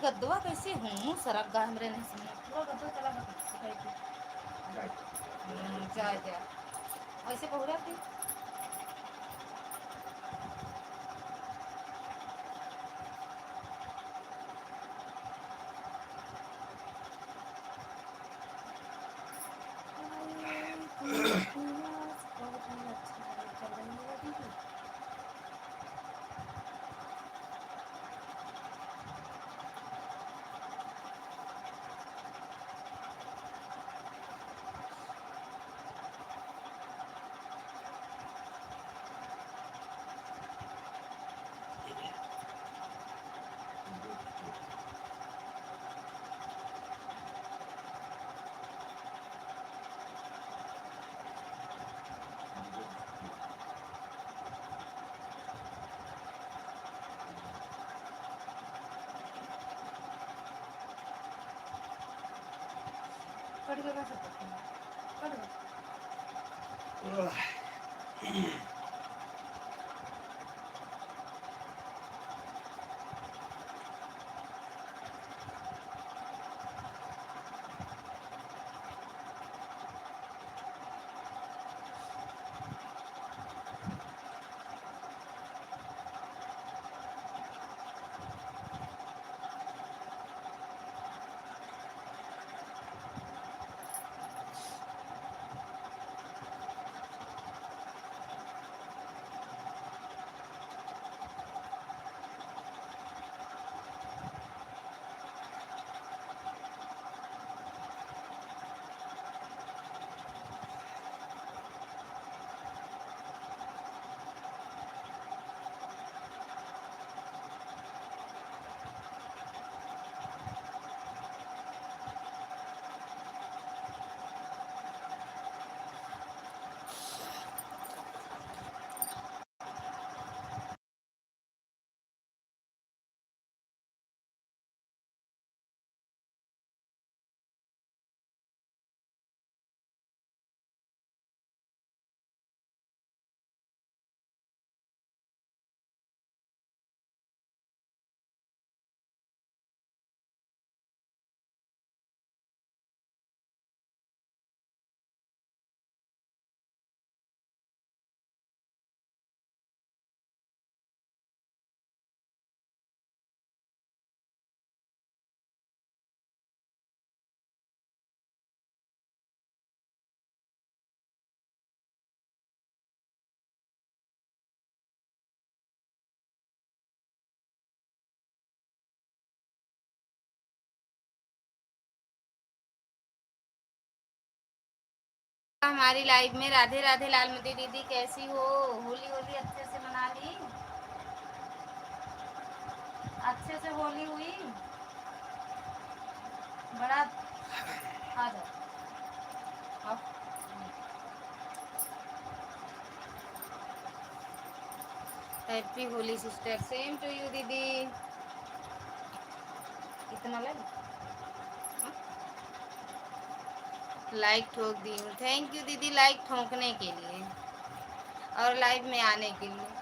गद्दवा कैसे हूँ सरक गा हमरे नहीं सुना पूरा गद्दवा चला गया जाए जा ऐसे बहुरा थी कट गया कट गया हमारी लाइव में राधे राधे लालमती दीदी कैसी हो होली होली अच्छे से मना ली अच्छे से होली हुई बड़ा आ जाओ happy Holi sister same to you दीदी इतना लग लाइक ठोक दी हूँ थैंक यू दीदी लाइक ठोकने के लिए और लाइव में आने के लिए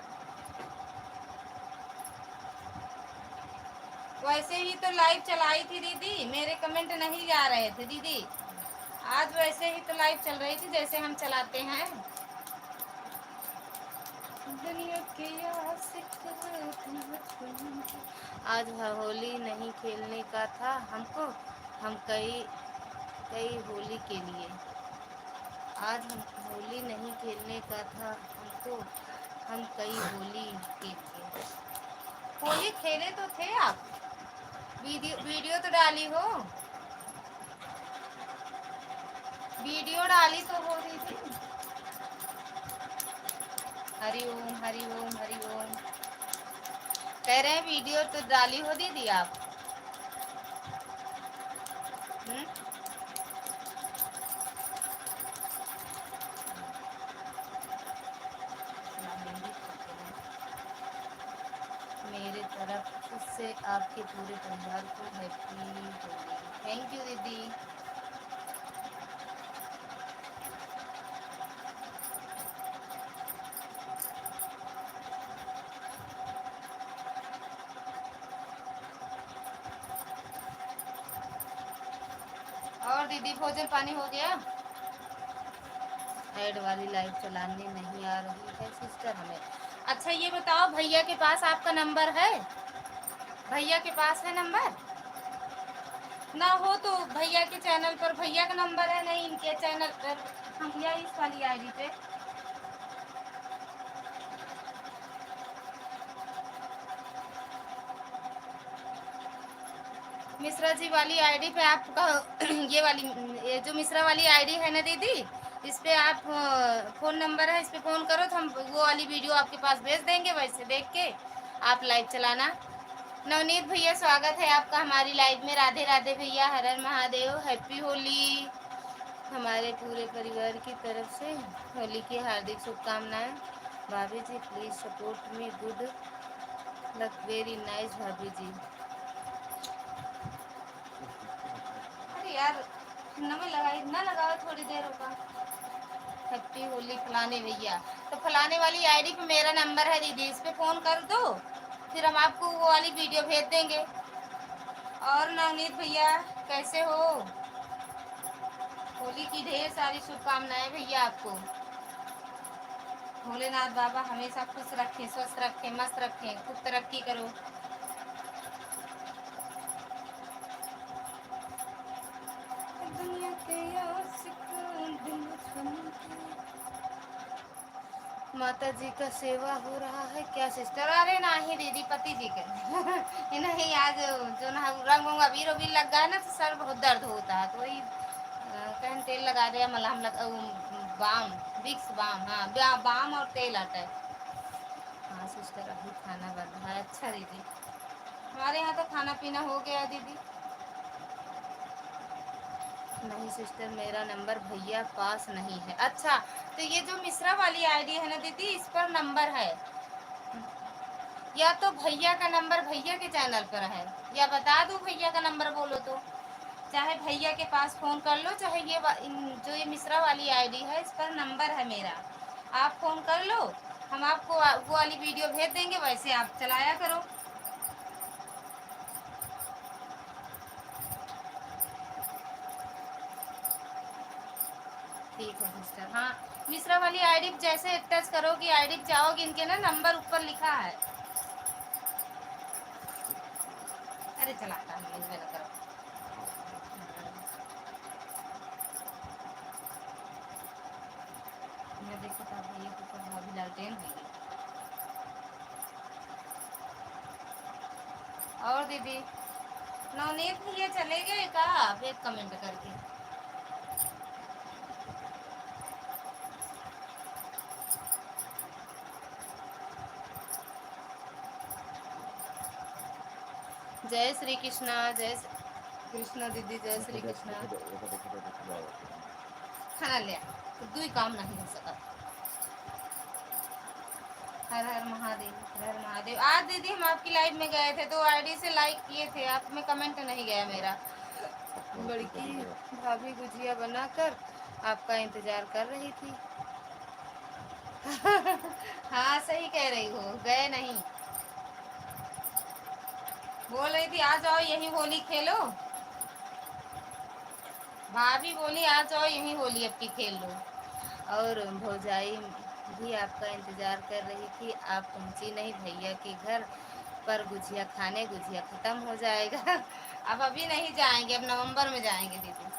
वैसे ही तो लाइव चलाई थी दीदी मेरे कमेंट नहीं जा रहे थे दीदी आज वैसे ही तो लाइव चल रही थी जैसे हम चलाते हैं दुनिया के आज होली नहीं खेलने का था हमको हम कई कई होली के लिए आज हम होली नहीं खेलने का था हमको हम कई होली के लिए होली खेले तो थे आप वीडियो तो डाली हो वीडियो डाली तो हो रही थी हरि ओम हरि ओम हरि ओम कह रहे हैं वीडियो तो डाली हो दीदी आप मेरे तरफ से आपके पूरे परिवार को हैप्पी होली थैंक यू दीदी और दीदी भोजन पानी हो गया? ऐड वाली लाइव चलाने नहीं आ रही है सिस्टर हमें। अच्छा ये बताओ, भैया के पास आपका नंबर है? भैया के पास है नंबर? ना हो तो भैया के चैनल पर भैया का नंबर है, नहीं इनके चैनल पर हम या इस वाली आईडी पे। मिश्रा जी वाली आईडी पे आपका ये जो मिश्रा वाली आईडी है ना दीदी, इस पे आप फ़ोन नंबर है, इस पे फ़ोन करो तो हम वो वाली वीडियो आपके पास भेज देंगे, वैसे देख के आप लाइव चलाना। नवनीत भैया स्वागत है आपका हमारी लाइव में। राधे राधे भैया, हर हर महादेव, हैप्पी होली। हमारे पूरे परिवार की तरफ से होली की हार्दिक शुभकामनाएं। भाभी जी please support me, good luck, very nice भाभी जी। अरे यार नमक लगाई ना, लगाओ थोड़ी देर होगा। हैप्पी होली फलाने भैया, तो फलाने वाली आईडी पे मेरा नंबर है दीदी, इस पे फ़ोन कर दो, फिर हम आपको वो वाली वीडियो भेज देंगे। और नवनीत भैया कैसे हो? होली की ढेर सारी शुभकामनाएं भैया आपको। भोलेनाथ बाबा हमेशा खुश रखें, स्वस्थ रखें, मस्त रखें, खूब तरक्की करो। दुनिया के माता जी का सेवा हो रहा है क्या सिस्टर? अरे नहीं दीदी, पति जी के नहीं, आज जो ना रंग वंग अबीर उबीर लग गया ना, तो सर बहुत दर्द होता है, तो वही कहीं तेल लगा दिया, मलहम लगा, बाम, विक्स बाम, हाँ बाम और तेल आता है। हाँ सिस्टर अभी खाना बन रहा है। अच्छा दीदी, हमारे यहाँ तो खाना पीना हो गया दीदी। नहीं सिस्टर, मेरा नंबर भैया पास नहीं है। अच्छा, तो ये जो मिश्रा वाली आईडी है ना दीदी, इस पर नंबर है, या तो भैया का नंबर भैया के चैनल पर है, या बता दो भैया का नंबर बोलो तो, चाहे भैया के पास फ़ोन कर लो, चाहे जो ये मिश्रा वाली आईडी है, इस पर नंबर है मेरा, आप फ़ोन कर लो, हम आपको वो वाली वीडियो भेज देंगे, वैसे आप चलाया करो। ठीक है सिस्टर। हाँ, मिश्रा वाली आईडी जैसे टच करोगी, आईडी पे जाओगी, इनके ना नंबर ऊपर लिखा है। अरे चलाता है मेरा करो। मैं देखो था भैया के ऊपर भाभी लालटेन हुई है। और दीदी नवनीत भैया चले गए का? आप एक कमेंट करके। जय श्री कृष्णा, जय कृष्णा दीदी, जय श्री कृष्णा। खाना ले तो दुई काम नहीं हो सका। हर हर महादेव, हर हर महादेव। आज दीदी हम आपकी लाइव में गए थे, तो आईडी से लाइक किए थे, आप में कमेंट नहीं गया मेरा। बड़की भाभी गुजिया बनाकर आपका इंतजार कर रही थी। हाँ सही कह रही हो, गए नहीं। बोल रही थी आ जाओ यही होली खेलो, भाभी बोली आ जाओ यही होली अब की खेल लो। और भौजाई भी आपका इंतजार कर रही थी, आप पहुंची नहीं भैया के घर पर गुजिया खाने, गुजिया खत्म हो जाएगा। अब अभी नहीं जाएंगे, अब नवंबर में जाएंगे दीदी।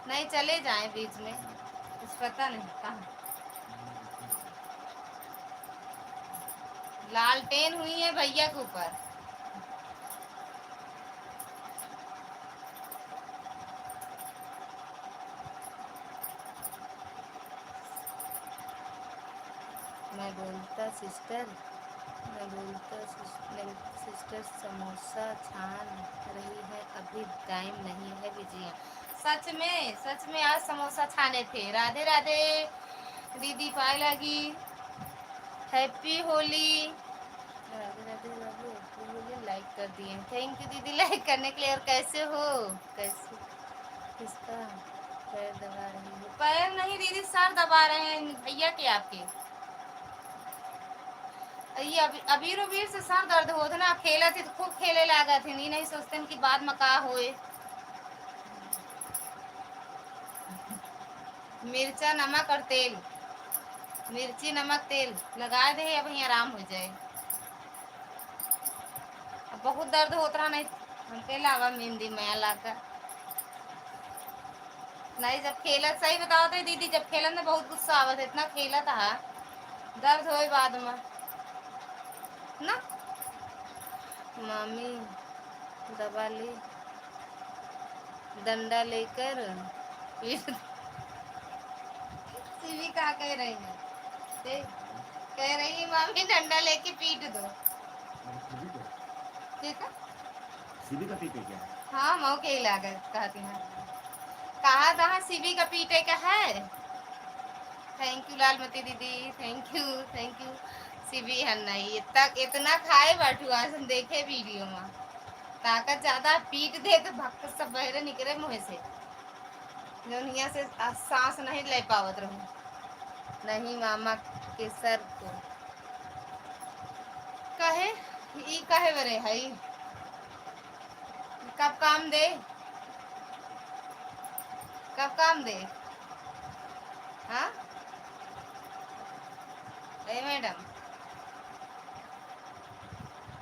नहीं चले जाएं बीच में, कुछ पता नहीं कहाँ लालटेन हुई है भैया के ऊपर। मैं बोलता सिस्टर, मैं बोलता सिस्टर समोसा छान रही है, अभी टाइम नहीं है विजया। सच में आज समोसा छाने थे। राधे राधे दीदी, पाए लगी, हैप्पी होली। राधे राधे बाबू, हैप्पी होली लाइक कर दिए, थैंक यू दीदी लाइक करने के लिए। और कैसे हो? कैसे किसका पैर दबा रही हो? पैर नहीं दीदी, सर दबा रहे हैं भैया के आपके। ये अबीर उबीर से सर दर्द होत ना, खेला थी तो खूब खेले लागा थे, नहीं सोचते कि बाद में का होए। मिर्चा नमक और तेल, मिर्ची नमक तेल लगा दे, अब वहीं आराम हो जाए। अब बहुत दर्द होता रहा, नहीं हमके अलावा मेहंदी मैं लाकर नहीं। जब खेला, सही बताओ तो दीदी, जब खेलन में बहुत गुस्सा आवत है, इतना खेला था दर्द होए बाद में ना। मामी दबा ली, डंडा लेकर पीट। सीवी का कह रही है, कह रही है मामी डंडा लेके पीट दो। ठीक है, सीवी का पीटे क्या है? हाँ मऊ के इलाका कहती हैं, कहा था सीवी का पीटे का है। थैंक यू लालमती दीदी, thank you thank you. CV है नहीं इतना खाए बैठू, आज हम देखे वीडियो में, ताकत ज्यादा पीट दे तो भक्त सब बहरे निकले मुँह से, जो यहाँ से सांस नहीं ले पावत रहूं। नहीं मामा के सर को कहे, ई कहे बरे हई, कब काम दे, कब काम दे। हाँ ए मैडम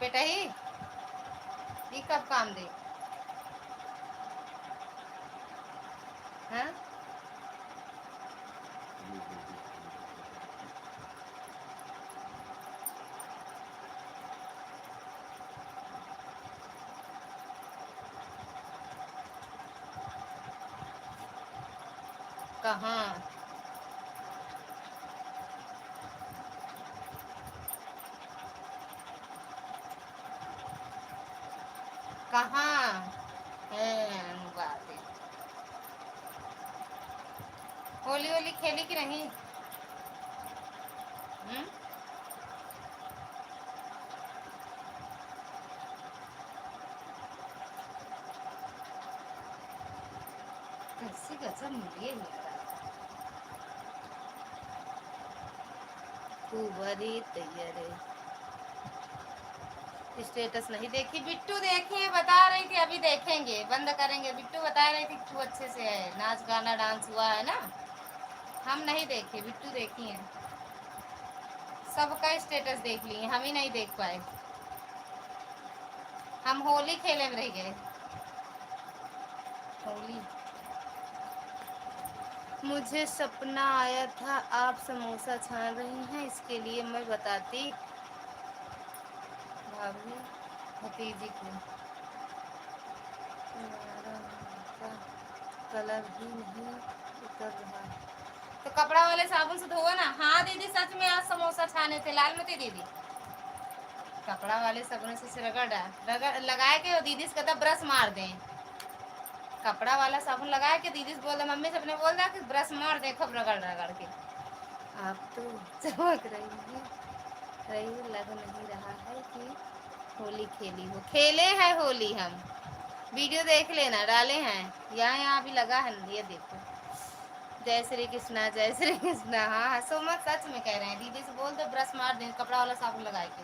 बेटा ही, ये कब काम दे। हाँ कहाँ, कहाँ है बातें। होली होली खेली कि नहीं? कैसी गजब मिली है खूबरी तैयारी। स्टेटस नहीं देखी, बिट्टू देखे बता रही थी, अभी देखेंगे, बंद करेंगे। बिट्टू बता रही थी खूब अच्छे से है, नाच गाना डांस हुआ है ना। हम नहीं देखे, बिट्टू देखी है, सबका स्टेटस देख लिए, हम ही नहीं देख पाए। हम होली खेले में रह गए। होली मुझे सपना आया था आप समोसा छान रही हैं, इसके लिए मैं बताती भाभी भतीजी को, कलर भी नहीं उतर रहा। तो कपड़ा वाले साबुन से धोआ ना। हाँ दीदी सच में आज समोसा छाने थे लालमती दीदी, कपड़ा वाले साबुन से रगड़ रगड़ लगाए के, दीदी से कहता ब्रश मार दें, कपड़ा वाला साबुन लगाए के दीदी से बोल दे, मम्मी से अपने बोल दे कि ब्रश मार दे खूब रगड़ रगड़ के। आप तो चमक रही लग नहीं रहा है कि होली खेली हो। खेले हैं होली, हम वीडियो देख लेना, डाले हैं यहाँ यहाँ भी लगा है, ये देखो। जय श्री कृष्णा जय श्री कृष्णा। हाँ हाँ सोमत सच में कह रहे हैं, दीदी से बोल दो ब्रश मार दे कपड़ा वाला साबुन लगाए के,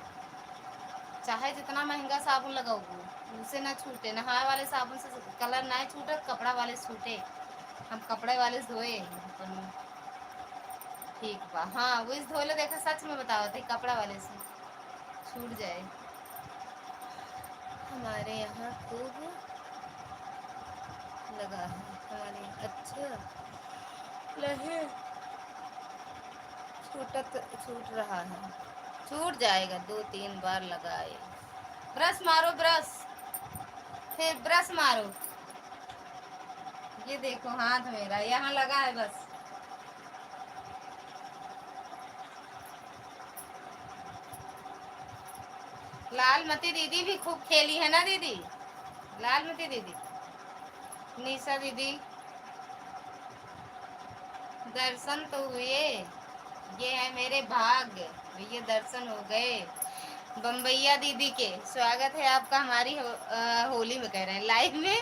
चाहे जितना महंगा साबुन लगाओगे उसे ना छूटे, नहाए वाले साबुन से कलर ना छूटे, कपड़ा वाले छूटे। हम कपड़े वाले से धोए ठीक बा। हाँ वो इस धोले देखा, सच में बताओ थे कपड़ा वाले से छूट जाए। हमारे यहाँ खूब लगा है, हमारे अच्छा लहे छूट रहा है, छूट जाएगा, 2-3 बार लगाए। ब्रश मारो ब्रश, फिर ब्रश मारो। ये देखो हाथ मेरा यहाँ लगा है बस। लालमती दीदी भी खूब खेली है ना दीदी, लालमती दीदी, निशा दीदी दर्शन तो हुए, ये है मेरे भाग्य, ये दर्शन हो गए। बम्बैया दीदी के स्वागत है आपका हमारी होली में, कह रहे हैं लाइव में।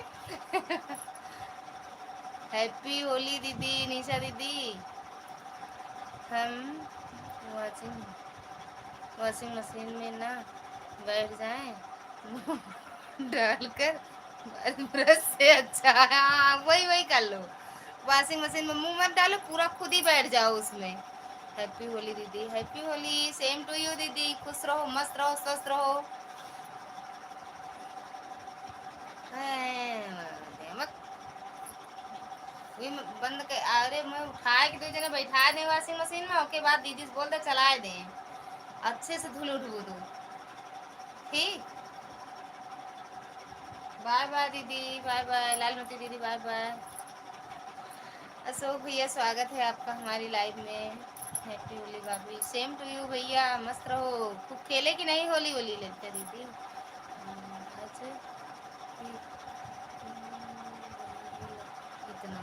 हैप्पी होली दीदी, निशा दीदी। हम वाचिंग वॉशिंग मशीन में ना बैठ जाएं, मुंह डालकर ब्रश से अच्छा है। हाँ, वही वही कर लो। वॉशिंग मशीन में मुंह मत डालो, पूरा खुद ही बैठ जाओ उसमें। हैप्पी होली दीदी, happy Holi, same to you दीदी। खुश रहो, मस्त रहो, स्वस्थ रहो। मत बंद कर। अरे मैं उठा के दो जगह बैठा दे वॉशिंग मशीन में, उसके बाद दीदी से बोल दे चलाए दें, अच्छे से धुल उठबो दो। ठीक, बाय बाय दीदी, बाय बाय लालमती दीदी, बाय बाय। अशोक भैया स्वागत है आपका हमारी लाइव में। हैप्पी होली भाभी, सेम टू यू भैया, मस्त रहो। खूब खेले कि नहीं होली होली लेते दीदी? अच्छा, इतना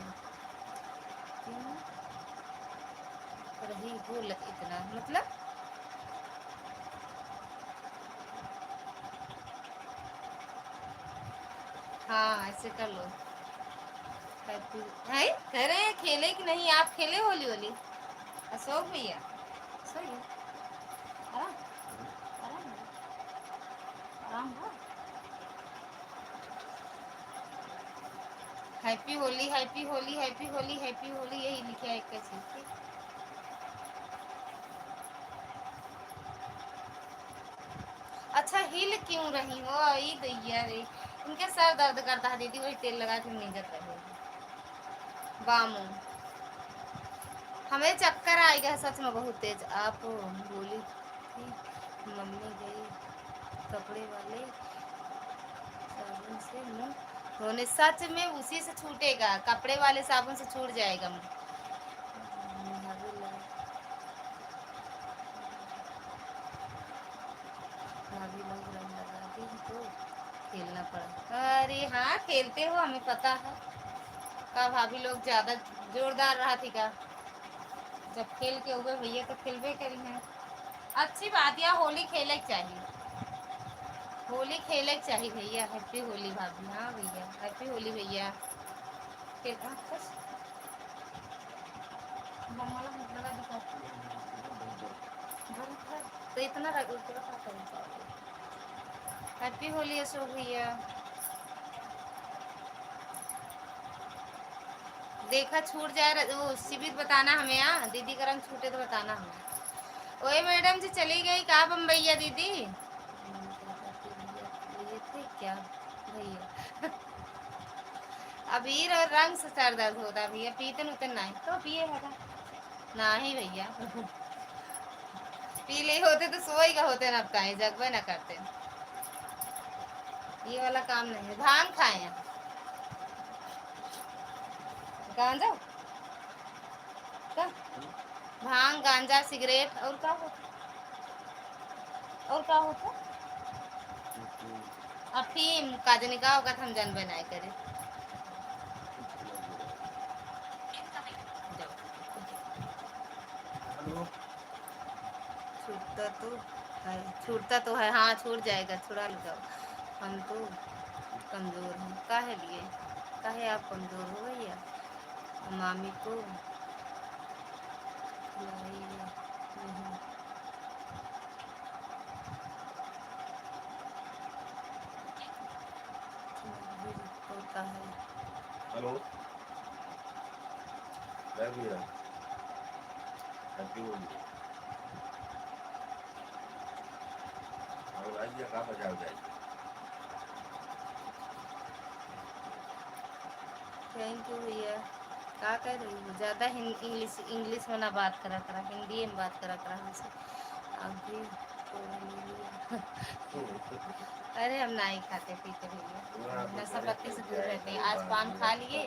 रही भूल इतना मतलब? हाँ ऐसे कर लो। हैप्पी है कह रहे हैं खेले कि नहीं? आप खेले होली होली अशोक भैया? सही है। आराम आराम आराम हुआ। Happy Holi, happy Holi, happy Holi, happy Holi, यही लिखा है एक चीज। अच्छा हिल क्यों रही हो? ई दैया रे, उनके सर दर्द करता है दीदी, वही तेल लगा के नहीं कर रहे। बामू, हमें चक्कर आएगा सच में बहुत तेज। आप बोली थी मम्मी गई कपड़े वाले साबुन से मुंह धोने, सच में उसी से छूटेगा, कपड़े वाले साबुन से छूट जाएगा मुंह। भाभी लोग रंग लगाती हैं तो खेलना पड़ा। अरे हाँ खेलते हो, हमें पता है। का भाभी लोग ज्यादा जोरदार रहा थी का? जब खेल के हुए भैया तो खेलबे करी है। अच्छी बात, या होली खेले के चाहिए, होली खेले के चाहिए भैया। हैप्पी होली भाभी। हाँ भैया, हैप्पी होली भैया। खेल बस बम वाला मुझे लगा तो इतना हैप्पी होली अशोक भैया। देखा छूट जाए वो शिविर बताना हमें। यहाँ दीदी का रंग छूटे तो बताना हमें। ओए मैडम जी चली गई कहाँ बम्बैया दीदी? ये थे क्या भैया? अबीर और रंग से सर दर्द होता भैया, पीते उतन नहीं तो पिए है नहीं भैया। पी ले होते तो सोई का होते ना, अब जगवे ना करते। ये वाला काम नहीं है। भांग खाए हैं, गांजा का? भांग गांजा सिगरेट और क्या होता? और क्या होता? अफीम काजनी का होगा, हम जन बनाए करे। छूटता तो है, छूटता तो है। हाँ छूट जाएगा, छुड़ा लो। हम तो कमज़ोर हैं। काहे लिए? काहे आप कमज़ोर हो भैया? मामी को खिलाइए नहीं होता है। हेलो भैया, हैप्पी होली। और आइए कहाँ बजा हो जाएगी। थैंक यू भैया। क्या कह रही हो? ज़्यादा इंग्लिश इंग्लिश में ना बात करा करा, हिंदी में बात करा करा हमसे। अभी थोड़ा ले लिया। अरे हम नहीं खाते पीते भैया, नशा पत्ती से दूर रहते हैं। आज पान खा लिए,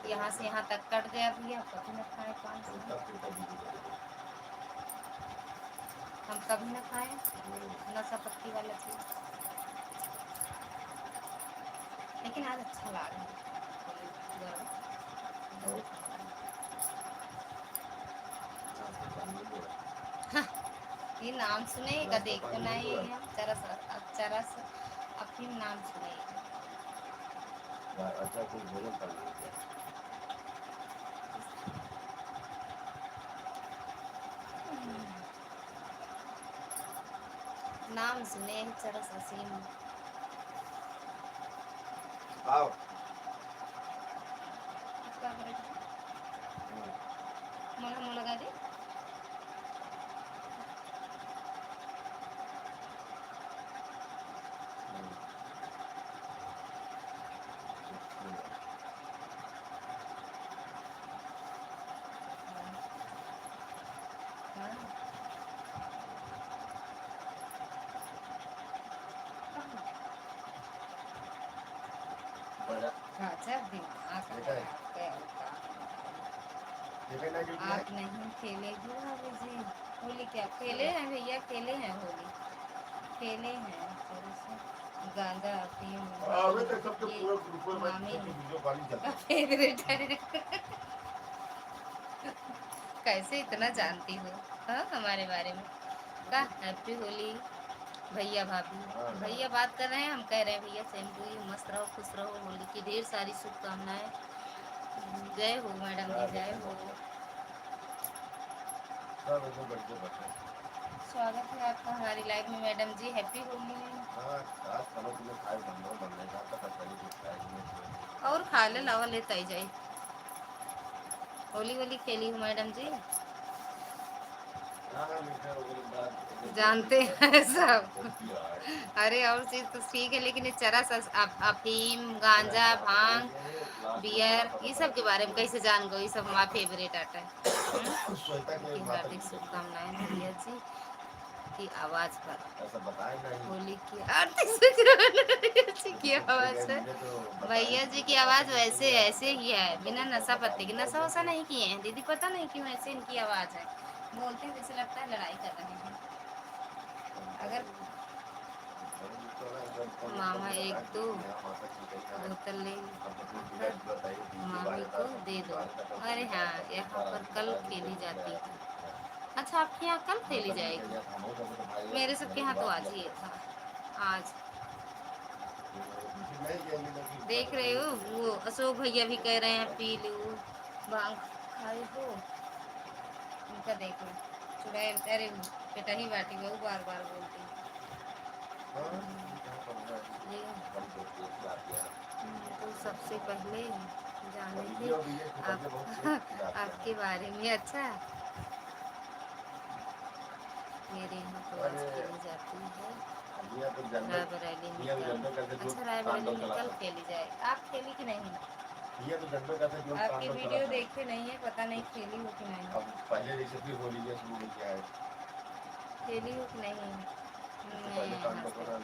यहाँ से यहाँ तक कट गया भैया, कभी न खाए पान से। हम कभी न खाए नशा पत्ती वाला चीज़, लेकिन आज अच्छा लग रहा है। हाँ, ये नाम सुने का? देखो ना ये हम चरस चरस अपनी नाम सुने। अच्छा कुछ भोजन कर लीजिए। नाम सुने ही चरस असीम। आओ मोला मुँह लगा दे। हाँ, बड़ा गजब दिमाग देखा है है आपके देखा ना जो आप नहीं खेलेगी भाभी जी होली? क्या खेले हैं भैया? खेले हैं होली, खेले हैं थोड़े से गांजा अफीम अबे तक सबके ये पूरा ग्रुप में मामी सबके वीडियो कॉलिंग चल का रहा फेवरेट है। कैसे इतना जानती हो हाँ हमारे बारे में? का हैप्पी होली भैया भाभी। हाँ भैया बात कर रहे हैं, हम कह रहे हैं भैया सेम टू यू, मस्त रहो खुश रहो, होली की ढेर सारी शुभकामनाएं। जय हो मैडम जी, जय हो। सब एकदम बढ़िया बात है। स्वागत है आपका हमारी लाइव में मैडम जी, हैप्पी होली। हाँ आज खाना पीना खाए बनना बनने का तो पता नहीं कुछ खाएंगे और खा ले लावा लेता ही जाए। होली होली खेली हूँ मैडम जी, हाँ हाँ मीठा वगैरह बात जानते हैं सब। अरे और चीज तो ठीक है, लेकिन ये चरस अफीम गांजा भांग बियर ये सब के बारे में कैसे जान गो? ये सब हमारा फेवरेट आटा है। श्वेता के की माता हार्दिक जी शुभकामनाएं भैया जी की आवाज पर। ऐसा बताए नहीं होली की आरती शुक्राना की आवाज है। भैया जी की आवाज वैसे ऐसे ही है, बिना नशा पत्ते के। नशा वशा नहीं किए हैं दीदी, पता नहीं क्यों ऐसे इनकी आवाज है। बोलते हैं जैसे लगता है लड़ाई कर रहे हैं। अगर मामा एक दो बोतल ले कर मामी को दे दो। अरे हाँ, यहाँ पर कल खेली जाती है। अच्छा, आपके यहाँ कल खेली जाएगी? मेरे सबके यहाँ तो आज ही था। आज देख रहे हो, वो अशोक भैया भी कह रहे हैं पी लो भांग खाए हो। उनका देखो चुड़ैल, अरे बेटा ही बाटी बहू बार बार बोलती ये। तो सबसे पहले जाने थे आप आपके बारे में। अच्छा, मेरे यहाँ तो आज खेली जाती है रायबरेली में कल। अच्छा, रायबरेली में कल खेली जाए। आप खेली कि नहीं? आपकी वीडियो देखे नहीं है, पता नहीं खेली हो कि नहीं। अब पहले रेसिपी होली है शुरू किया है खेली हो कि नहीं? पहले काम मैं करता था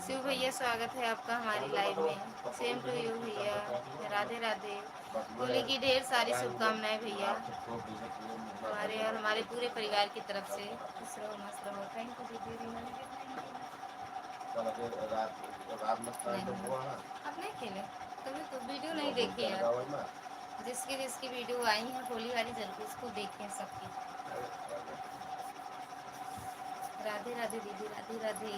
शिव भैया, स्वागत है आपका हमारी लाइव में। सेम टू यू भैया, राधे राधे। होली की ढेर सारी शुभकामनाएं भैया, हमारे और हमारे पूरे परिवार की तरफ से। खुश रहो मस्त रहो। थैंक यू दीदी, रीना दीदी, थैंक यू। रात में आप नहीं खेले कभी? तो वीडियो नहीं देखी यार। जिसकी जिसकी वीडियो आई है होली वाली, जरूर उसको देखें सबकी। राधे राधे दीदी, राधे राधे।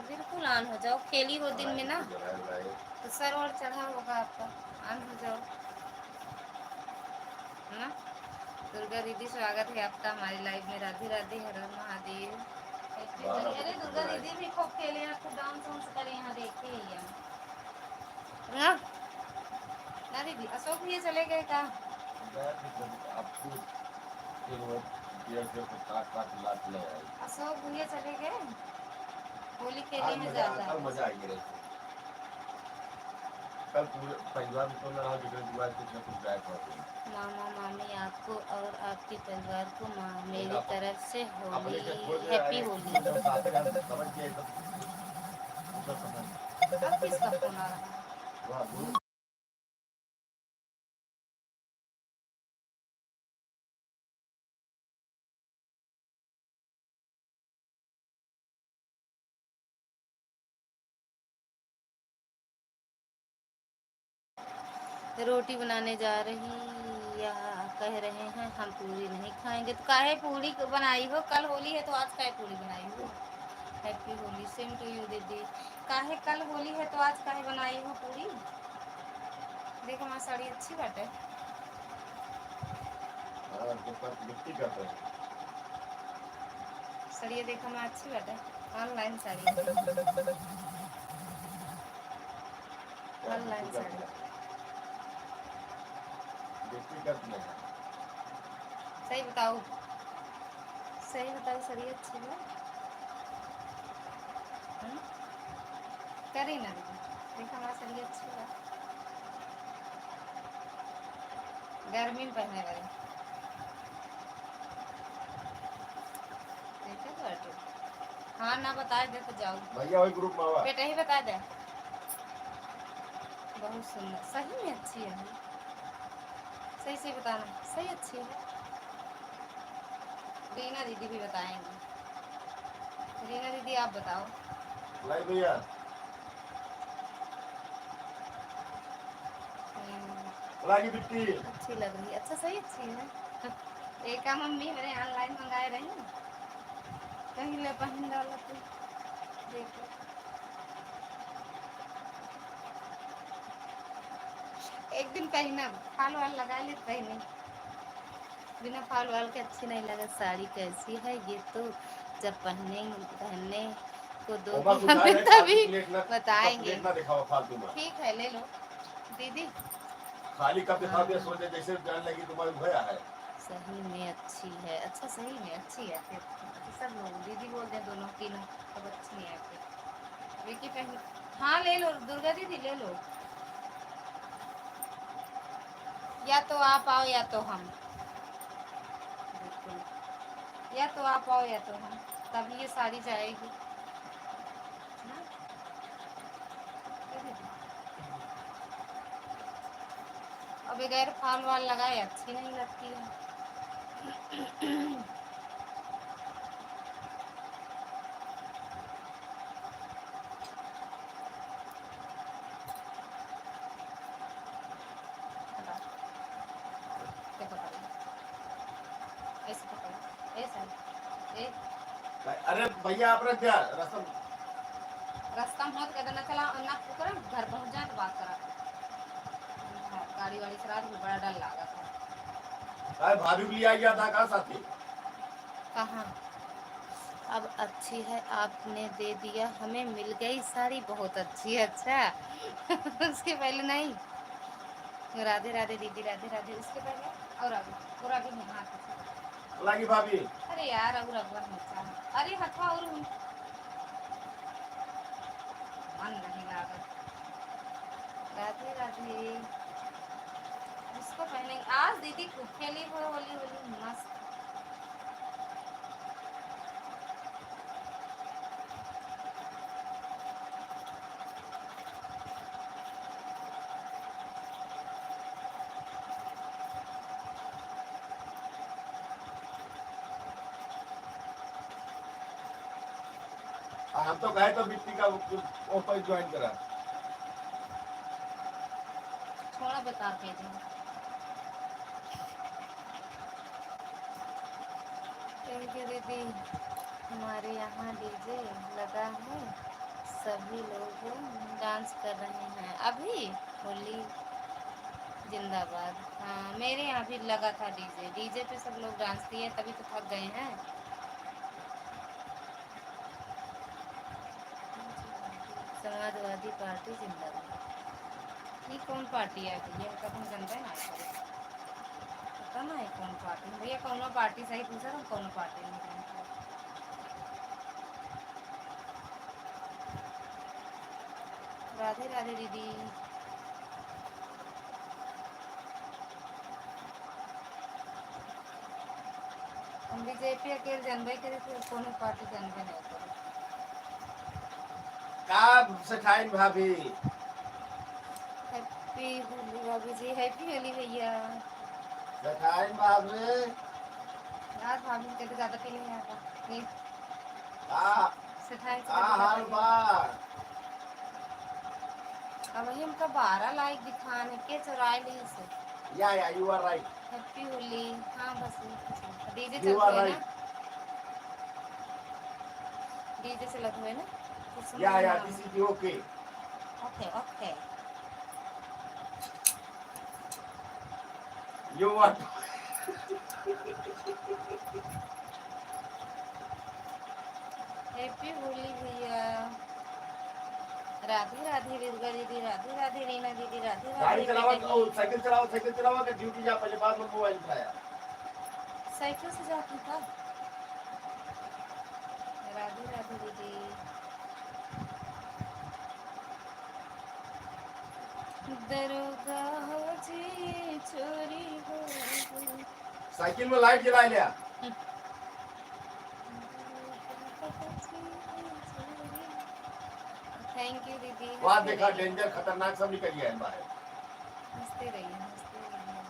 बिल्कुल ऑन हो जाओ, खेली हो दिन में ना तो सर और चढ़ा होगा आपका। ऑन हो जाओ है ना। दुर्गा दीदी, स्वागत है आपका हमारी लाइव में। राधे राधे, हर हर महादेव। अरे दुर्गा दीदी भी खूब खेले हैं, खूब डांस वांस करे यहाँ, देखे ना दीदी। अशोक भी ये चले गए का? अशोक भैया चले गए, होली खेले में ज्यादा। मजा आएगी कल पूरे परिवार में तो रहा परिवार कुछ न कुछ गायब हो गई। मामा मामी आपको और आपके परिवार को मेरी तरफ से होली हैप्पी होली। अब किसका फोन आ रहा है? रोटी बनाने जा रही या कह रहे हैं हम पूरी नहीं खाएंगे। तो काहे पूरी बनाई हो? कल होली है तो आज काहे पूरी बनाई हो? Happy Holi, same to you दीदी। काहे कल होली है तो आज काहे बनाई हो पूरी? देखो हमारी साड़ी अच्छी बात है। हाँ, तो पर गिफ्टी करते हैं। साड़ी देखा मैं अच्छी बात है। ऑनलाइन साड़ी, क्या गिफ्टी ऑनलाइन करते साड़ी। हैं? गिफ्टी करते हैं। सही बताओ, सही बताओ, साड़ी अच्छी है। हम्म? करी ना दीदी, देखा हमारा साड़ी अच्छी है, गर्मी में पहने वाली। देखा तो ऑटो। हाँ ना बताए दे तो जाओ। भैया वही ग्रुप में आवा। बेटा ही बता दे। बहुत सुंदर, सही में अच्छी है। सही से बताना, सही अच्छी है। रीना दीदी भी बताएंगी। रीना दीदी आप बताओ। लाई भैया लागी बिट्टी। अच्छी लग रही है, अच्छा सही अच्छी है। एक का मम्मी मेरे ऑनलाइन मंगाए रही, कहीं ले पहन डाला तो देखो। एक दिन पहना, फाल वाल लगा ले पहने, बिना फाल वाल के अच्छी नहीं लगा। साड़ी कैसी है ये तो जब पहनने को ओमा दोगी कुछ आए हमें है फालतू तभी प्लेट ना बताएंगे। प्लेट ना दिखाओ फालतू में। ठीक है ले लो दीदी। खाली कप दिखा दिया हाँ सोचे जैसे जान लगी तुम्हारी भया है। सही में अच्छी है, अच्छा सही में अच्छी है। फिर सब लोग दीदी बोलते हैं, दोनों तीनों अब अच्छी है। फिर विकी पहन, हाँ ले लो दुर्गा दीदी ले लो, या तो आप आओ या तो हम। बिल्कुल, या तो आप आओ या तो हम, तभी ये साड़ी जाएगी ना। ये दीदी, अब बगैर फाल वाल लगाए अच्छी नहीं लगती है। हटा, क्या पकड़, ऐसे पकड़, ऐसा ए अरे भैया आप रख दिया रसम। रास्ता में मत कहते ना, चला ना कर घर पहुंच जाए तो बात करा। गाड़ी वाड़ी से रात में बड़ा डर लगा था। अरे भाभी भी लिया गया था कहाँ साथी। कहाँ, अब अच्छी है, आपने दे दिया हमें, मिल गई साड़ी बहुत अच्छी है। अच्छा उसके पहले नहीं। राधे राधे दीदी, राधे राधे। उसके पहले और आगे में हाथ। लागी भाभी। अरे यार और अकबर मचा, अरे हथवा और मन नहीं लागत। राधे राधे। उसको पहने आज दीदी खूब खेली हो होली, होली मस्त। हम तो गए तो बिट्टी का ओपन ज्वाइन करा। थोड़ा बता के दे। थैंक यू दीदी। हमारे यहाँ डीजे लगा है, सभी लोग डांस कर रहे हैं अभी। होली जिंदाबाद। हाँ मेरे यहाँ भी लगा था डीजे, डीजे पे सब लोग डांस किए, तभी तो थक गए हैं। समाजवादी पार्टी जिंदाबाद। ये कौन पार्टी है भैया, कब हम जनता है ना पता ना है कौन पार्टी भैया, कौन पार्टी सही पूछा था, कौन पार्टी नहीं जानता। राधे राधे दीदी। हम बीजेपी अकेले जानबे करे थे, कौन पार्टी जानबे नहीं करे। कब से खाइन भाभी। हैप्पी होली भाभी जी, हैप्पी होली भैया। खाइन भाभी। यार भाभी को कभी ज़्यादा फीलिंग नहीं आता ये आ सिखाए से आ कभी ज़्यादा हाल फीलिंग। बा। अब वही हमका 12 लाइक दिखाने के चुराए ली से। या you are right. Happy Holi. हाँ बस डीजे यू चलते आर हुए ना, राइट। डीजे चलते हुए ना कुछ समझ या में ना दिस आवे। Is okay. Okay okay. You are happy Holi भैया। राधे राधे दुर्गा दीदी, राधे राधे रीना दीदी, राधे गाड़ी राधे चलावा, बेटगी। साइकिल चलावा के ड्यूटी जा, पहले बाद में मोबाइल उठाया। साइकिल से जाती था। राधे राधे दीदी। दरोगा हो जी चोरी हो गई। साइकिल में लाइट जला लिया। थैंक यू दीदी। वहाँ देखा डेंजर खतरनाक सब निकल गया है बाहर। हंसते रहिए, हंसते रहिए।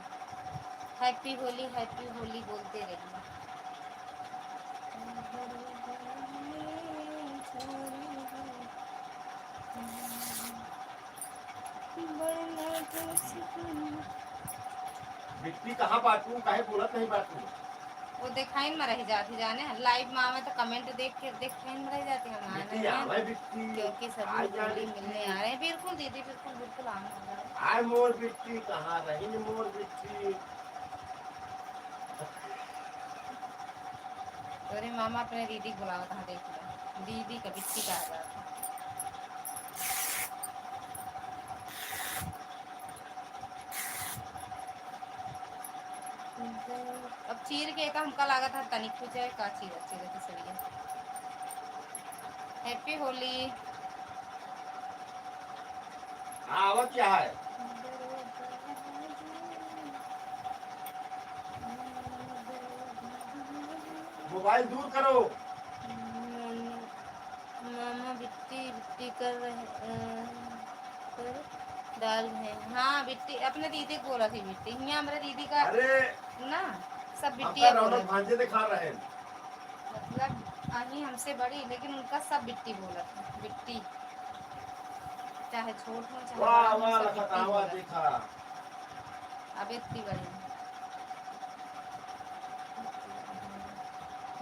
हैप्पी होली बोलते रहिए। मिट्टी कहाँ बांटू, काहे बोलत नहीं बांटू। वो दिखाई में रह जाती जाने लाइव में आवे तो कमेंट देख के दिखाई में रह जाती हम मिट्टी आवे बिट्टी, क्योंकि सब आ लोग जा होली बिट्टी। मिलने आ रहे हैं। बिल्कुल दीदी, बिल्कुल बिल्कुल आना होगा। आय मोर बिट्टी, कहाँ रही न मोर बिट्टी। अरे मामा अपने दीदी को बुलावा था, देख लो दीदी का बिट्टी का आ जाता। अब चीर के का हमका लगा था तनिक कुछ है का चीर चीर तो सही। हैप्पी होली। आवत क्या है। मोबाइल दूर करो। मामा बिट्टी बिट्टी कर रहे कर डाल है। हाँ बिट्टी अपने दीदी को बोला थी बिट्टी, यहाँ हमारे दीदी का अरे ना सब बिट्टी आपका रौनक भांजे दिखा रहे हैं। मतलब अही हमसे बड़ी, लेकिन उनका सब बिट्टी बोला था। बिट्टी चाहे छोट हो चाहे वाह बड़ा हो, वाह सब लखत बिट्टी आवा बोला। देखा। अब इतनी बड़ी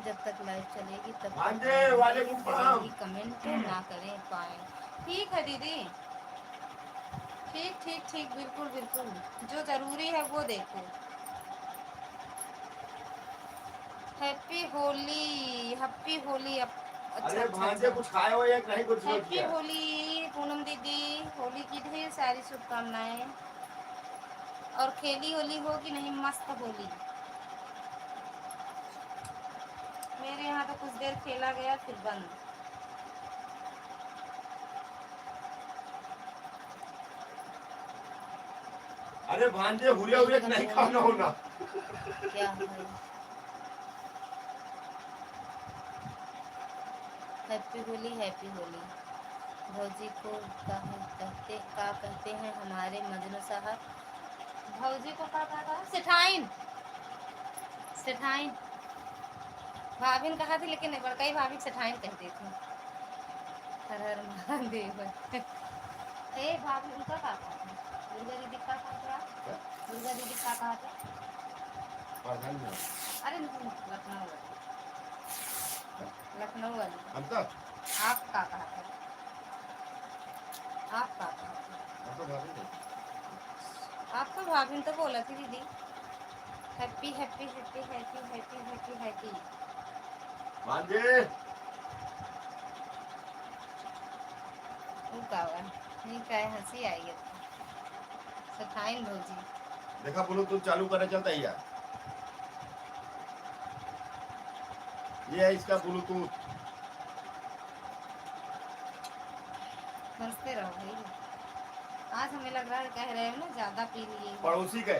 जब तक लाइव चलेगी तब भांजे वाले को प्रणाम। कमेंट ना करें पाए। ठीक है दीदी, ठीक ठीक ठीक, बिल्कुल बिल्कुल, जो जरूरी है वो देखो। Happy Holi, happy Holi. अच्छा अरे अच्छा भांजे अच्छा। कुछ खाए हो या नहीं कुछ सोच हैप्पी किया। होली पूनम दीदी, होली की ढेर सारी शुभकामनाएं। और खेली होली हो कि नहीं, मस्त होली। मेरे यहाँ तो कुछ देर खेला गया फिर बंद। अरे भांजे हुरे हुरे नहीं खाना होना। क्या है। Happy Holi, happy Holi. भौजी को कहते हैं हमारे मजनू साहब। भौजी को क्या कहता है, सेठाइन सेठाइन। भाभी ने कहा थी लेकिन बड़काई भाभी सेठाइन कहते थे। हर हर महादेव। ए भाभी उनका क्या कहता है, दुर्गा दीदी का कहता है, दुर्गा दीदी का कहता है। अरे लखनऊ वाली, लखनऊ वाली। हम तो आप का कहता है, आप का कहता है। आपको भाभी ने तो बोला थी दीदी। Happy happy happy happy happy happy happy. भांजे वो का हुआ नहीं, क्या हंसी आई है। सठाइन भौजी देखा ब्लूटूथ चालू करे चलता ही यार। ये है इसका ब्लूटूथ। हंसते रहो भाई। आज हमें लग रहा है कह रहे हो ना ज्यादा पी लिए। पड़ोसी के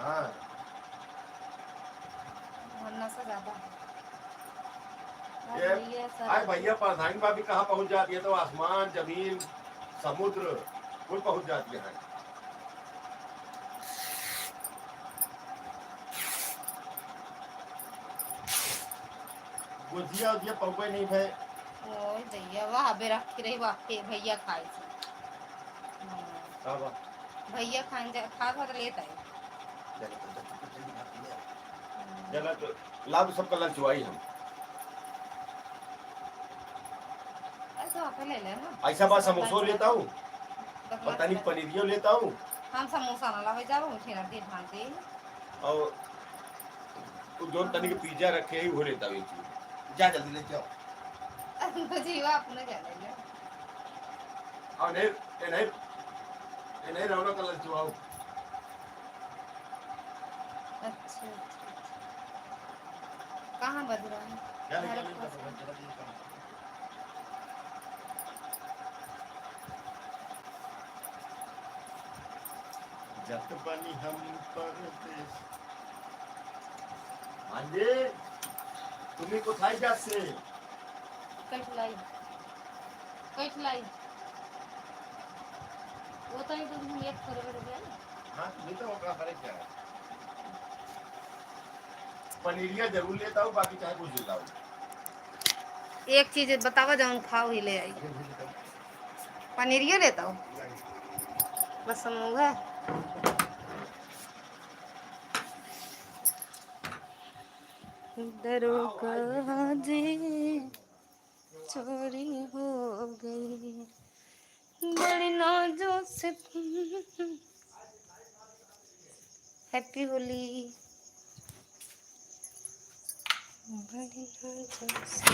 हाँ वरना से ज्यादा ये आज भैया प्रधानी भाभी कहाँ पहुँच जाती है, तो आसमान जमीन समुद्र कुल पहुँच जाती है। गुजिया उजिया पहुँचे नहीं भाई। ओए भैया वाह बे रख रही वाह के भैया खाए से। भैया खान जा खा खा लेता है। चला तो लाभ सबका लंच हुआ ही हम। ऐसा आप ले ले ना। ऐसा बात समोसो लेता हूँ और तनिक पनीरियो लेता हूँ हम समोसा ना लावे जाओ ठेला दे ढांते और तो जोन तनिक पिज्जा रखे ही वो लेता हुई जा जल्दी ले जाओ तो जीवा अपने जाने ले और नहीं ये नहीं रौनक कलर चुआओ अच्छा कहाँ बज रहा है क्या घर निकल पास में। जब बनी हम परदेश आंजे तुम्ही कोথায় যাচ্ছে कैठलाई कैठलाई वो तो ही तो हम एक करे बैठ गया हाँ नहीं तो होगा फर्क क्या है पनीरिया जरूर लेता हूँ बाकी चाहे कुछ लेता हूँ एक चीज बतावा जाऊँ खाओ ही ले आई पनीरियो लेता हूँ बस समूह दरोगा जी चोरी हो गई बड़ी नाजो से हैप्पी होली बड़ी नाजो से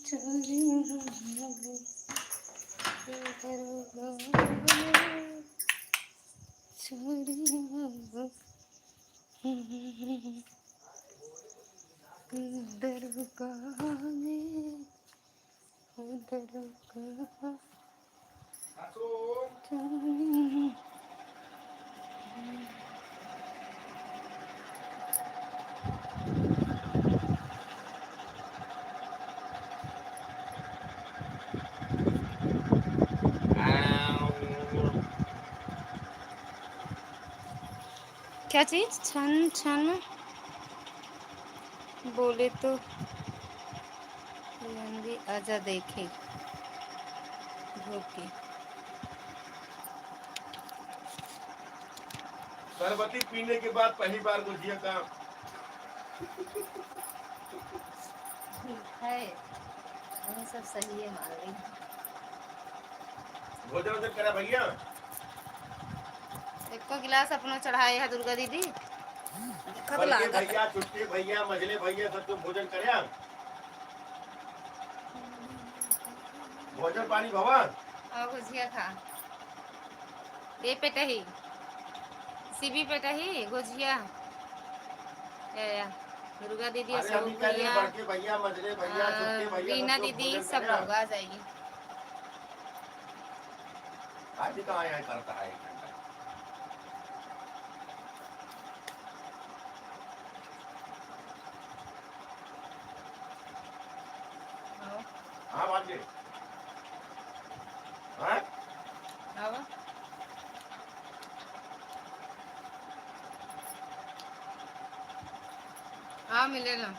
चोरी हो गई चोरी हो दरगाह में दरगाह चोरी क्या चीज छन छन बोले तो लंबी आजा देखे धोके शरबती पीने के बाद पहली बार गुजिया का है हम सब सही है मान रही भोजन वोजन करा भैया एक गिलास अपना चढ़ाए है दुर्गा दीदी बल्कि भैया छुट्टी भैया मजले भैया सब तुम भोजन करे भोजन पानी भवन और गुजिया खा ये पेट ही सीबी पेट ही गुजिया दुर्गा दीदी अरे हम भैया बड़के भैया मजले भैया छुट्टी भैया रीना दीदी सब लोग आ जाएगी आज कहाँ यहाँ करता है एक घंटा हाँ बाजी हाँ हाँ मिले ना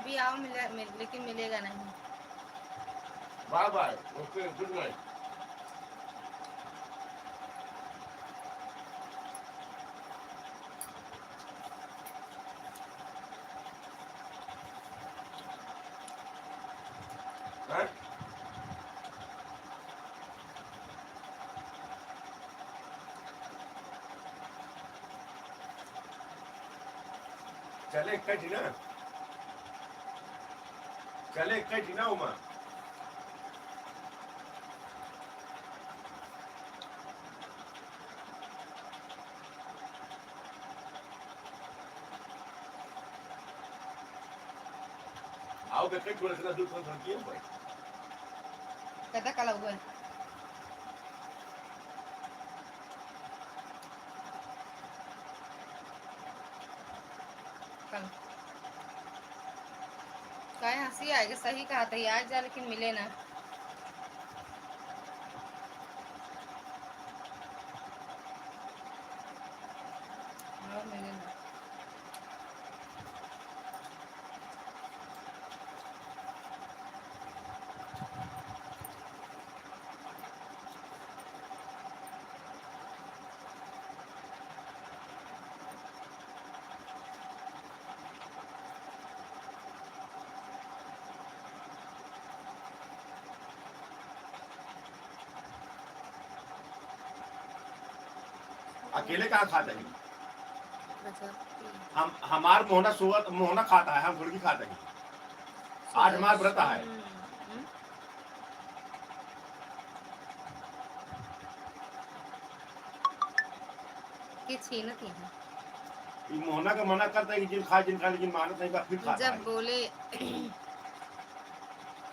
भी आओ लेकिन मिलेगा नहीं bye bye okay good night चले कटी ना चले कटी ना उमा आओ बेटे थोड़ा सा दूध थोड़ा किए भाई कहता कल हुआ कल क्या हंसी आएगी सही कहा था आज जा लेकिन मिले ना मिले ना अकेले कहाँ खाता है? प्रजापति हमार मोहना खाता है, हम थोड़ी खाता है। आज हमार व्रत है। के छीनत है। ये मोहना का मना करता है कि जिन खा लेकिन मानत नहीं, फिर खाता जब है। बोले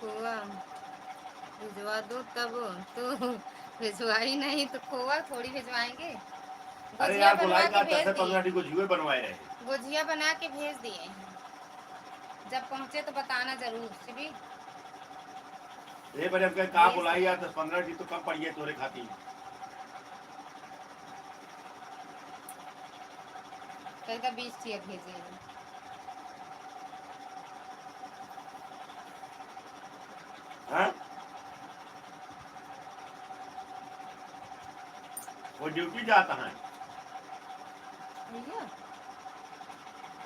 खोआ भिजवा दो तब तो भिजवाई नहीं तो खोआ थोड़ी भिजवाएंगे। अरे गुजिया यार बनवा बुलाई के का भेज 10-15 दिए, को जुए बनवाए रहे। गुजिया बना के भेज दिए हैं। जब पहुंचे तो बताना जरूर भी। ये बड़े हमके कहा बुलाई यार 10-15 दिन तो कम पड़िए तोरे खाती। कल का 20 टिया भेजे हैं। हाँ? वो ड्यूटी जाता है भैया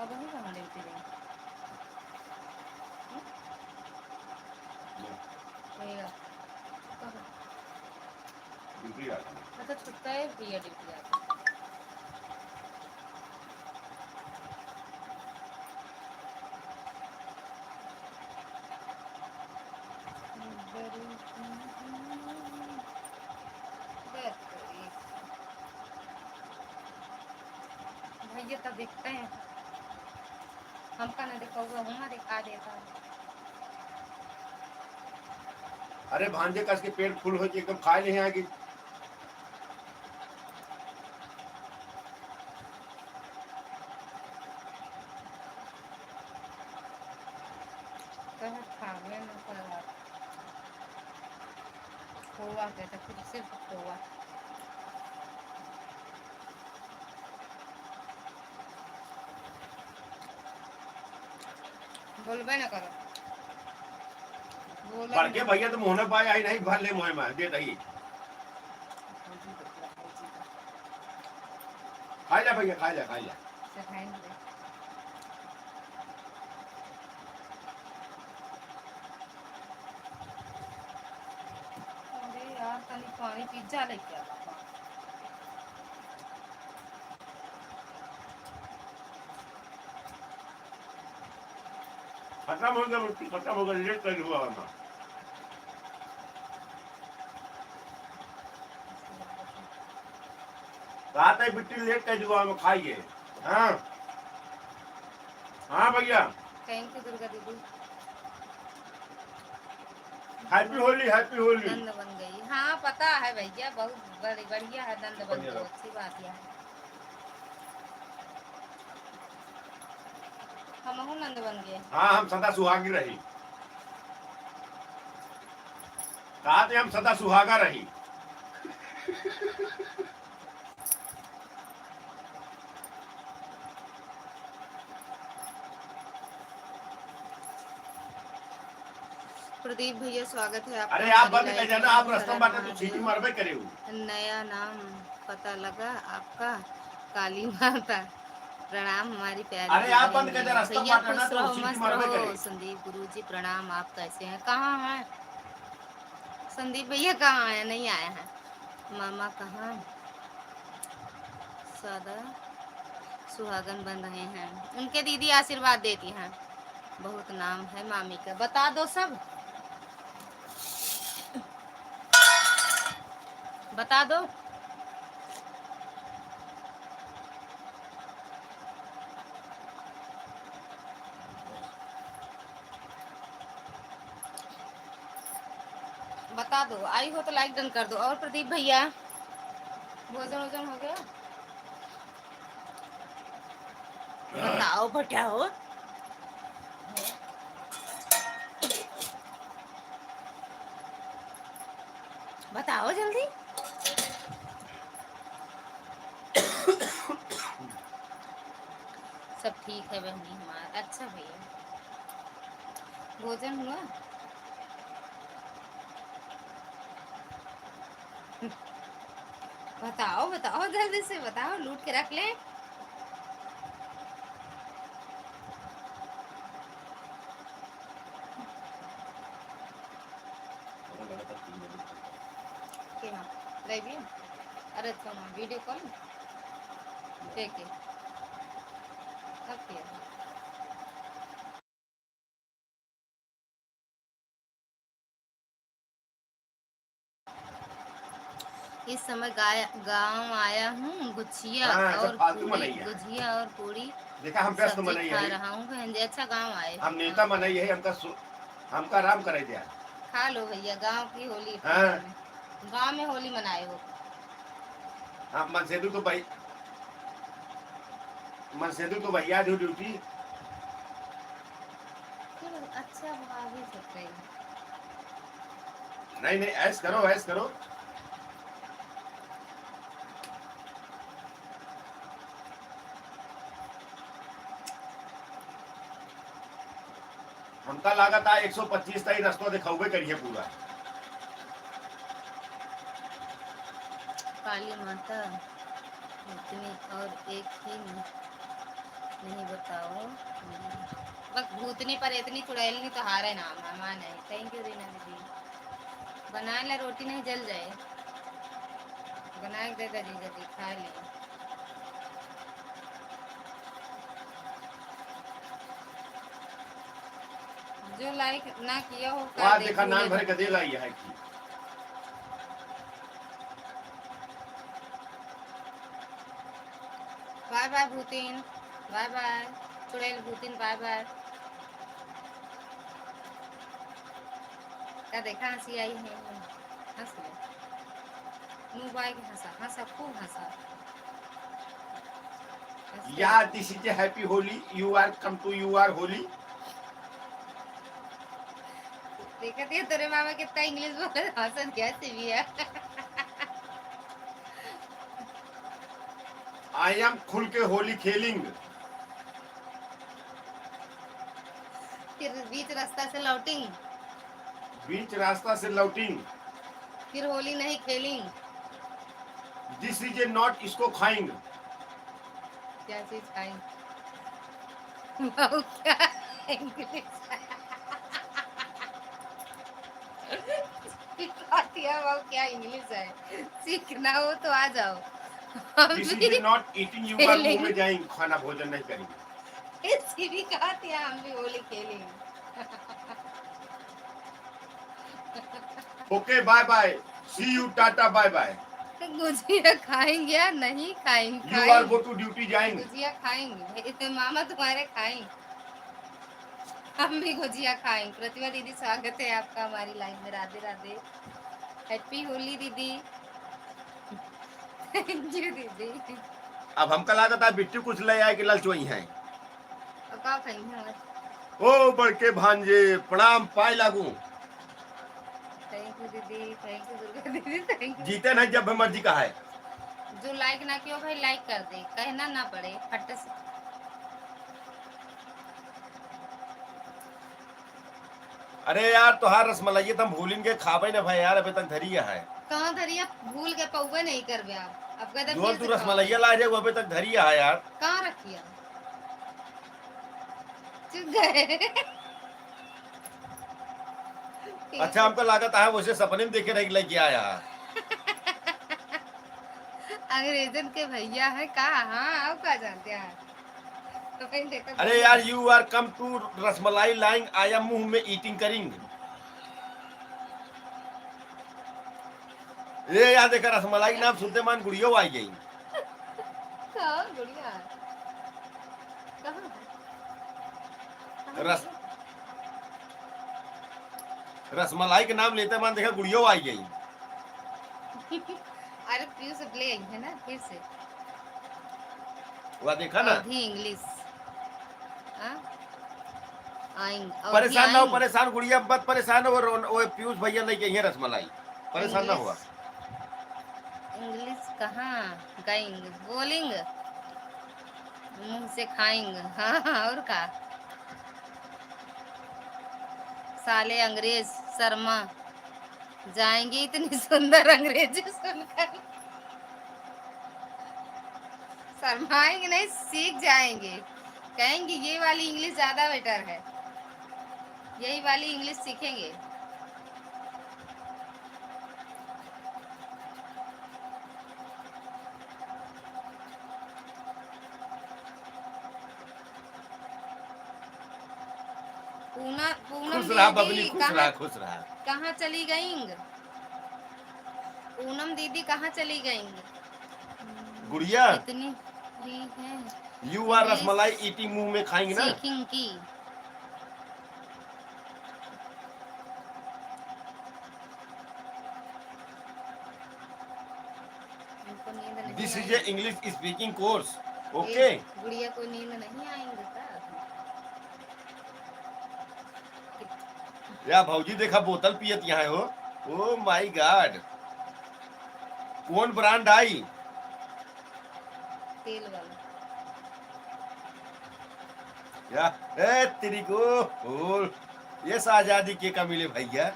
अब वही कहाँ ड्यूटी गई? ड्यूटी जाता है। मतलब छुट्टा है भैया ड्यूटी जाता है। भैया तब देखते हैं, हमका ना देखा हुआ हूँ दिखा देता है। अरे भांजे कस के पेट फुल हो के एकदम खाए नहीं आएगी। खावे न पड़ा खोआ कहता फिर सिर्फ खोआ। बोलबे न करो। बड़के भैया तो मोहन पाए आई नहीं भर ले मोहे में दे दही। खाई जा भैया खाई जा। अरे यार तनी पानी पिज्जा लेके आ पापा। खत्म हो गया लेट कर हुआ वरना। रात है बिट्टी लेट कर हुआ में खाइए। हाँ हाँ भैया थैंक यू दुर्गा दीदी। हैप्पी होली। नंद बन गई। हाँ पता है भैया, बहुत बढ़िया है नंद बन गई, अच्छी बात है। हम नंद बन गए। हाँ हम सदा सुहागी रही। कहा थे हम सदा सुहागा रही। प्रदीप भैया स्वागत है आपका। अरे आप बंद कर जाना, आप रास्ता में बाटे तो सीटी मारबे करे हो। नया नाम पता लगा आपका, काली माता प्रणाम हमारी प्यारी। अरे आप बंद कर जाना, रास्ता में बाटे ना तो सीटी मारबे करे। संदीप गुरुजी प्रणाम, आप कैसे हैं? कहाँ हैं संदीप भैया? कहाँ हैं? नहीं आए हैं। मामा कहाँ? सदा सुहागन बन रहे हैं। उनके दीदी आशीर्वाद देती हैं। बहुत नाम है मामी का, बता दो सब बता दो। बता दो, आई हो तो लाइक डन कर दो। और प्रदीप भैया भोजन वोजन हो गया? बताओ बताओ। बताओ जल्दी। सब ठीक है बहनी हमारा। अच्छा भैया भोजन हुआ? बताओ बताओ जल्दी से बताओ, लूट के रख ले। अरे तो वीडियो कॉल ठीक है, अब किया। इस समय गांव आया हूँ, गुजिया हाँ, सब और फालतू पूड़ी, मनई है। गुजिया और पूड़ी देखा हम व्यस्त सब्जी मनई खा है, रहा हूँ। बहन जी अच्छा गांव आए, हम नेता मनई है, हमका आराम करे दिया। खा लो भैया, गांव की होली हाँ। गांव में होली मनाए हो। हाँ, मनसेदू तो भैया जो ड्यूटी। चलो अच्छा भाभी सब रही। नहीं नहीं, ऐश करो ऐश करो। हमका लागत है 125 तक रास्ता दिखावे करिए पूरा। काली माता इतनी और एक ही नहीं बताओ। बस भूतनी पर इतनी चुड़ैल नहीं तो हारे नाम मेहमान है। थैंक यू रीना दीदी। बना ले, रोटी नहीं जल जाए, बना के दे दे जल्दी खा ले। जो लाइक ना किया हो कर वहां दे, देखा नाम भूले भर के भटके। देगा ही है की। बाय बाय भूतिन, बाय बाय चुड़ैल भूतिन, बाय बाय। क्या देखा हंसी आई है, हंस लो। मुंह बाय के हंसा हंसा, खूब हंसा। Yeah, this is a happy Holi. You are come to you are Holi. देखा दिया तेरे मामा कितना इंग्लिश बोले, हंसन कैसे भी है। I am खुल के होली खेलिंग। फिर बीच रास्ता से लौटिंग, बीच रास्ता से लौटिंग। फिर होली नहीं खेलिंग। दिस इज ए नॉट, इसको खाएंग। क्या चीज खाएंगे? वो क्या इंग्लिश वो क्या इंग्लिश है? सीखना हो तो आ जाओ, हम दिस भी is a not eating, you are मुंह में जाएंगे, खाना भोजन नहीं करेंगे। इसी भी कहती है, हम भी होली खेलेंगे। Okay bye bye, see you tata bye bye. गुजिया खाएंगे या नहीं खाएंगे? You are go to duty जाएंगे। गुजिया खाएंगे, इतने मामा तुम्हारे खाएंगे, हम भी गुजिया खाएंगे। प्रतिभा दीदी स्वागत है आपका हमारी लाइफ में, राधे राधे, हैप्पी होली दीदी। थैंक यू दीदी। अब हमका लागत है बिट्टू कुछ ले आए कि ललचोई हैं। अब का खाएंगे? ओ बड़के भांजे प्रणाम पाए लागू। थैंक यू दीदी, थैंक यू दुर्गा दीदी, थैंक यू। जीते नहीं जब मर्जी का है। जो लाइक ना किया भाई लाइक कर दे, कहना ना पड़े फट से। अरे यार तोहार रसमलाई तुम भूलेंगे खावे ना भाई यार, अभी तक धरिया है। कहाँ धरिया भूल के पौवे नहीं करबे आप, अब कहते जो तू रसमलैया ला जाए वो अभी तक धरिया है यार। कहाँ रखिया? चुप गए। अच्छा हमको लागत है वैसे सपने में देखे रह लेके आया। अंग्रेजन के भैया है कहा? हाँ आप क्या जानते हैं? तो कहीं देखा अरे यार you are come to rasmalai lying, I am मुंह में ईटिंग करिंग। ये याद देखा रसमलाई नाम सुनते मान गुड़ियो आई गई। कहाँ गुड़िया? कहाँ? रस रसमलाई के नाम लेते मान देखा गुड़ियो आई गई। अरे प्यू से ले आई है ना फिर से। वह देखा ना, इंग्लिश परेशान ना हो, परेशान गुड़िया मत परेशान हो, वो पीयूष भैया लेके आई है रसमलाई, परेशान ना हुआ। इंग्लिश कहाँ गाएंगे, बोलेंगे मुंह से खाएंगे। हाँ और का? साले अंग्रेज शर्मा जाएंगे, इतनी सुंदर अंग्रेजी सुनकर शर्माएंगे नहीं, सीख जाएंगे, कहेंगे ये वाली इंग्लिश ज्यादा बेटर है, यही वाली इंग्लिश सीखेंगे। पूनम खुश रहा बबली, दीदी खुश रहा, खुश रहा। कहाँ चली गई? पूनम दीदी कहाँ चली गई? गुड़िया कितनी फ्री है you are English rasmalai eating, मुंह में खाएंगे ना। सीखिंग की? इनको नींद नहीं दिस इज ए आएगी? English speaking course. ओके। ए, गुड़िया को नींद नहीं आएंगे का? या भौजी देखा बोतल पियत यहाँ हो। ओ माय गॉड, कौन ब्रांड आई? तेल वाला। या ए तेरी को और ये आजादी के का मिले भैया।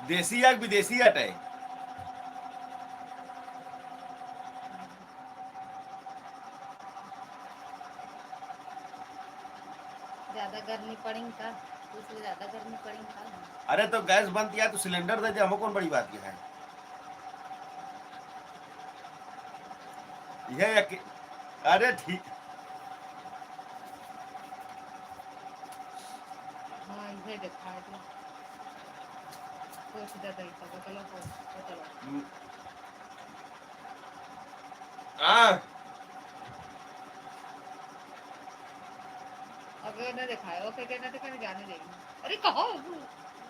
देसी या विदेशी हटे? ज्यादा गर्मी पड़ी का? इसलिए ज्यादा गर्मी पड़ी का? अरे तो गैस बंद किया तो सिलेंडर दे दे, हमको कौन बड़ी बात है। यह अरे ठीक। हाँ इधर दिखा दो। कुछ ज्यादा ही था, चलो चलो। हाँ अगर न दिखाए ओके कहना तो कर जाने देगी। अरे कहो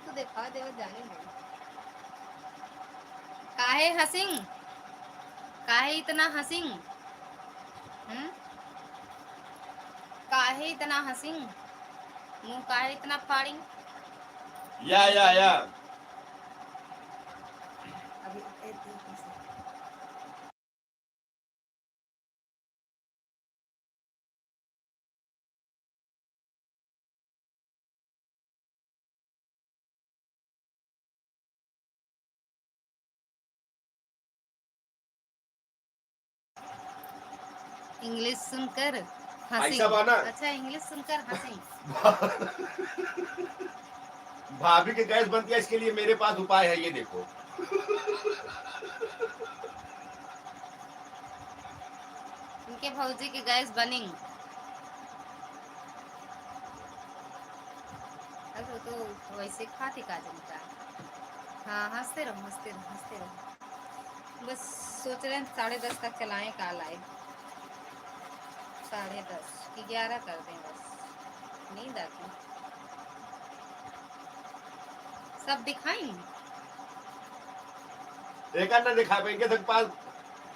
तू दिखा दे और जाने दे। काहे हसिंग? काहे इतना हसिंग? काहे इतना हसिंग? मुंह काहे इतना फाड़ी? या अभी इंग्लिश सुनकर हंसी। ऐसा बाना। अच्छा इंग्लिश सुनकर हंसी। भाभी के गैस बंद किया, इसके लिए मेरे पास उपाय है, ये देखो। इनके भौजी की गैस बनिंग। अरे तो वैसे खाती काजल का। हाँ हंसते रहो हंसते रहो हंसते रहो। बस सोच रहे हैं 10:30 तक चलाएं का लाइव। 10:30 कि 11 कर दें बस। नींद आती सब दिखाई। एक ना दिखा पे, इनके पास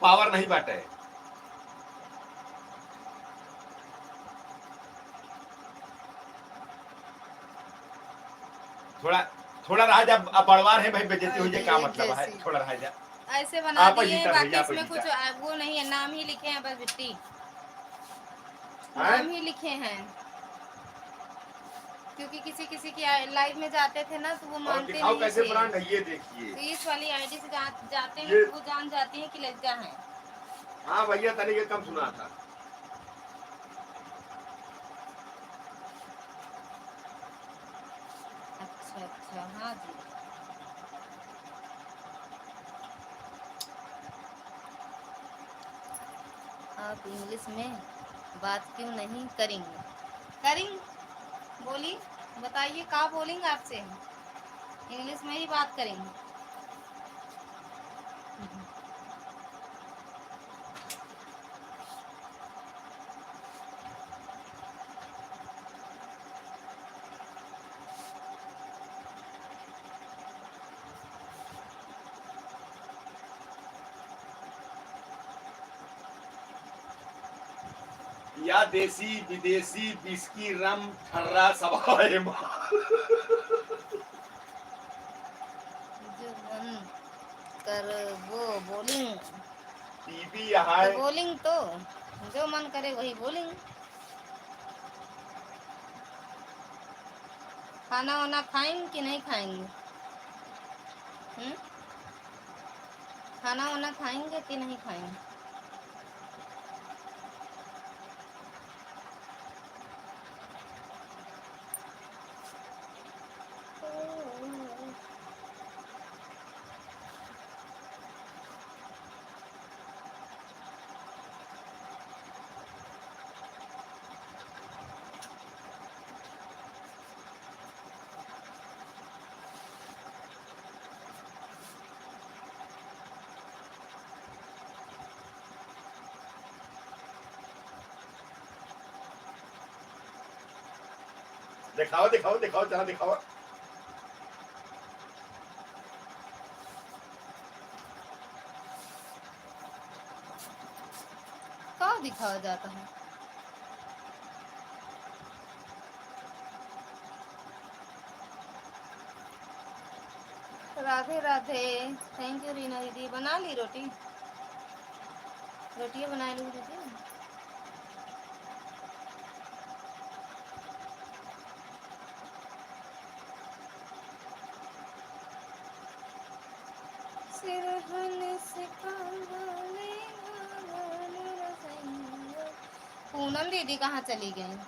पावर नहीं बाटे। थोड़ा थोड़ा रहा जा, अब बड़वार है भाई, बेइज्जती हुई है, क्या मतलब है, थोड़ा रहा जा। ऐसे बना आप दिए जीता बाकी भैया, आप इसमें जीता। कुछ वो नहीं है। नाम ही लिखे हैं बस बिट्टी। हैं? नाम ही लिखे हैं क्योंकि किसी किसी की लाइव में जाते थे ना तो वो और मानते दिखाओ नहीं कैसे थे। ब्रांड है, ये देखिए। तो इस वाली आईडी से जाते हैं ये तो वो जान जाती है कि लज्जा है। हाँ भैया, तने ये कम सुना था। अच्छा अच्छा हाँ जी। आप इंग्लिश में बात क्यों नहीं करेंगे? करेंगे बोली बताइए क्या बोलेंगे आपसे? इंग्लिश में ही बात करेंगे। या देसी विदेशी विस्की रम ठर्रा सवाए जो मन कर वो बोलिंग। टीवी यहाँ तो बोलिंग तो जो मन करे वही बोलिंग। खाना वाना खाएंगे कि नहीं खाएंगे? खाना वाना खाएंगे कि नहीं खाएंगे? दिखाओ दिखाओ दिखाओ, जरा दिखाओ। कहाँ दिखाया जाता है? राधे राधे। थैंक यू रीना दीदी। बना ली रोटी? रोटियाँ बना ली दीदी? सिरहन से कांगले गावन रसैया। पूनम दीदी कहाँ चली गई?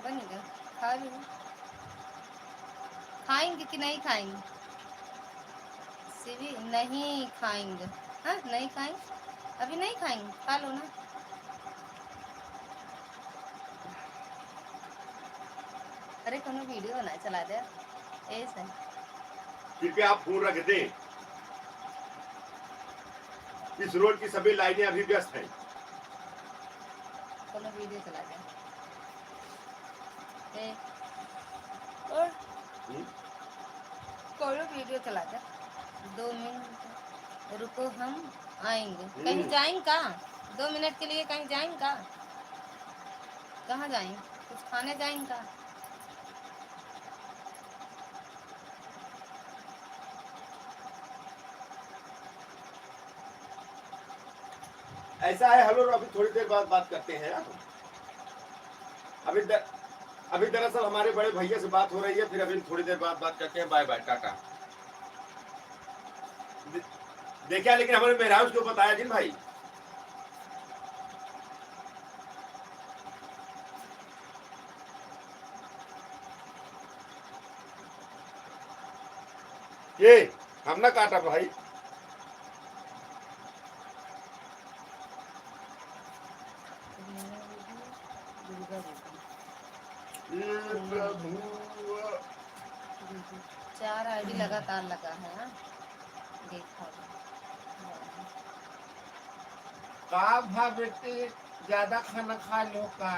बन गया? खा ली? खाएंगे कि नहीं खाएंगे? सिवी नहीं खाएंगे। हाँ नहीं खाएंगे, अभी नहीं खाएंगे, खा लो ना। अरे कोनो वीडियो बना चला दे ऐसे। कृपया आप फोन रख दें। इस रोड की सभी लाइनें अभी व्यस्त हैं। कोनो वीडियो चला दे। और कोनो वीडियो चला दे। 2 मिनट रुको, हम आएंगे। कहीं जाएंगे का? 2 मिनट के लिए कहीं जाएंगे का? कहाँ जाएंगे? कुछ खाने जाएंगे का? ऐसा है, हेलो, अभी थोड़ी देर बाद बात करते हैं। अभी दरअसल हमारे बड़े भैया से बात हो रही है, फिर अभी थोड़ी देर बाद बात करते हैं। Bye bye, tata. देखिए, लेकिन हमारे मेहराज को बताया जिन भाई। ये हम ना काटा भाई। प्रभु 4 आईडी लगातार लगा है। हाँ देखा का भावेती ज्यादा खाना खा लो का।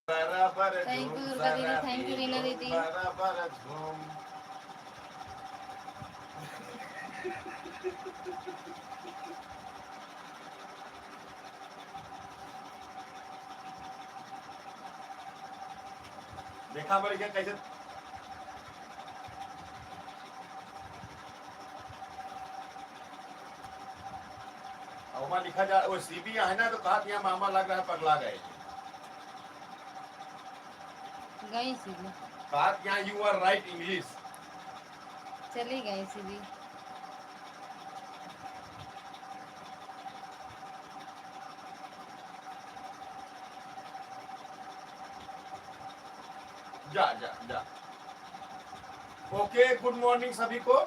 बराबर थैंक झूम यू दुर्गा दीदी, सारा थैंक यू रीना झूम दीदी। बराबर झूम। देखा मेरे क्या कैसे वहाँ लिखा जा वो सीबी है ना तो कहा यहाँ मामा लग रहा है पगला गए। गई सीधी, कहा यहाँ यू आर राइट इंग्लिश। चली गई सीधी। जा जा जा। ओके गुड मॉर्निंग सभी को।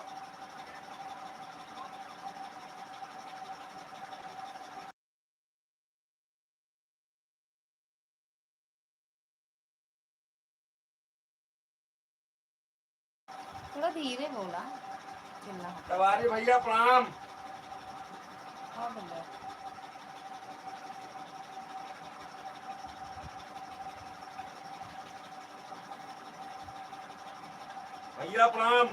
थोड़ा धीरे बोला, चिल्ला। सवारी भैया प्रणाम। हाँ बोलो। भैया प्रणाम।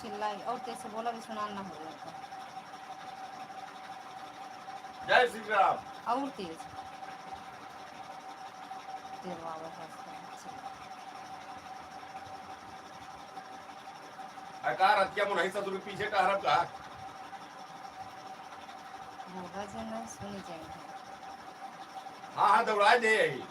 चिल्लाई और कैसे बोला भी सुना ना हो जाता। जय श्री राम। और तेज तेज बाबा अकार हत्या मुनही ससुर के पीछे का हरब का बोला जो नहीं सुनी जाएंगे। हाँ हाँ दौड़ा दे यही।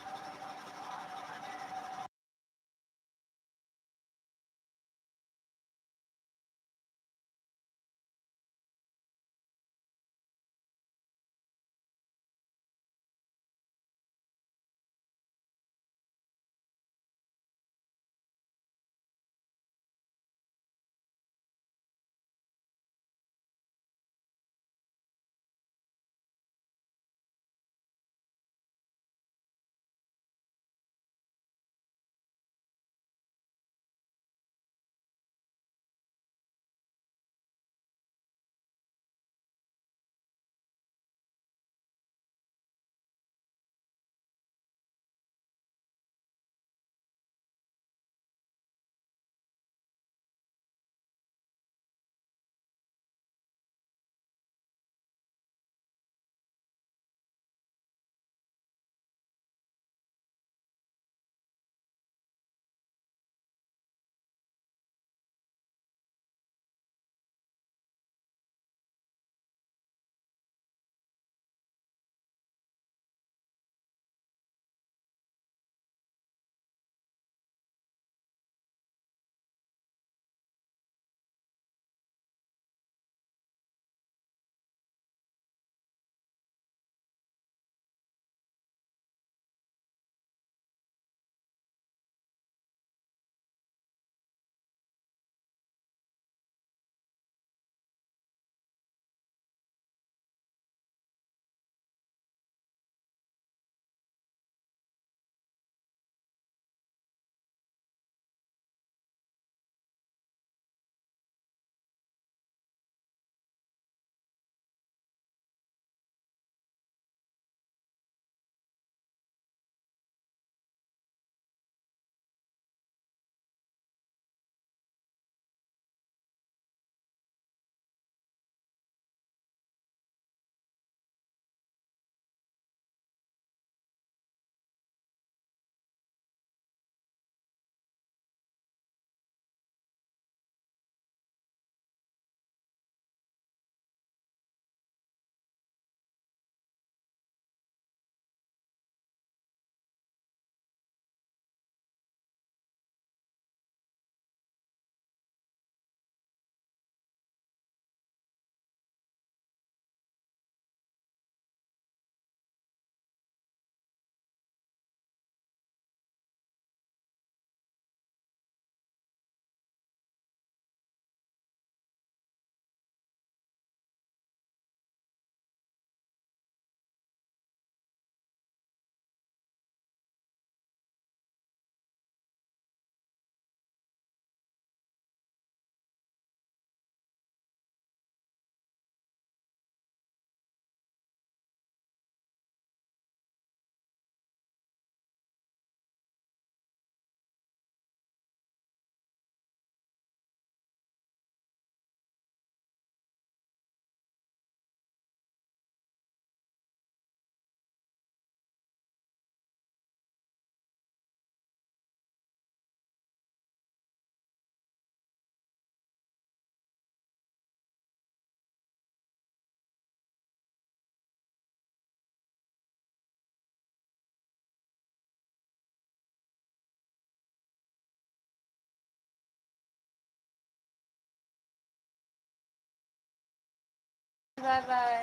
Bye bye.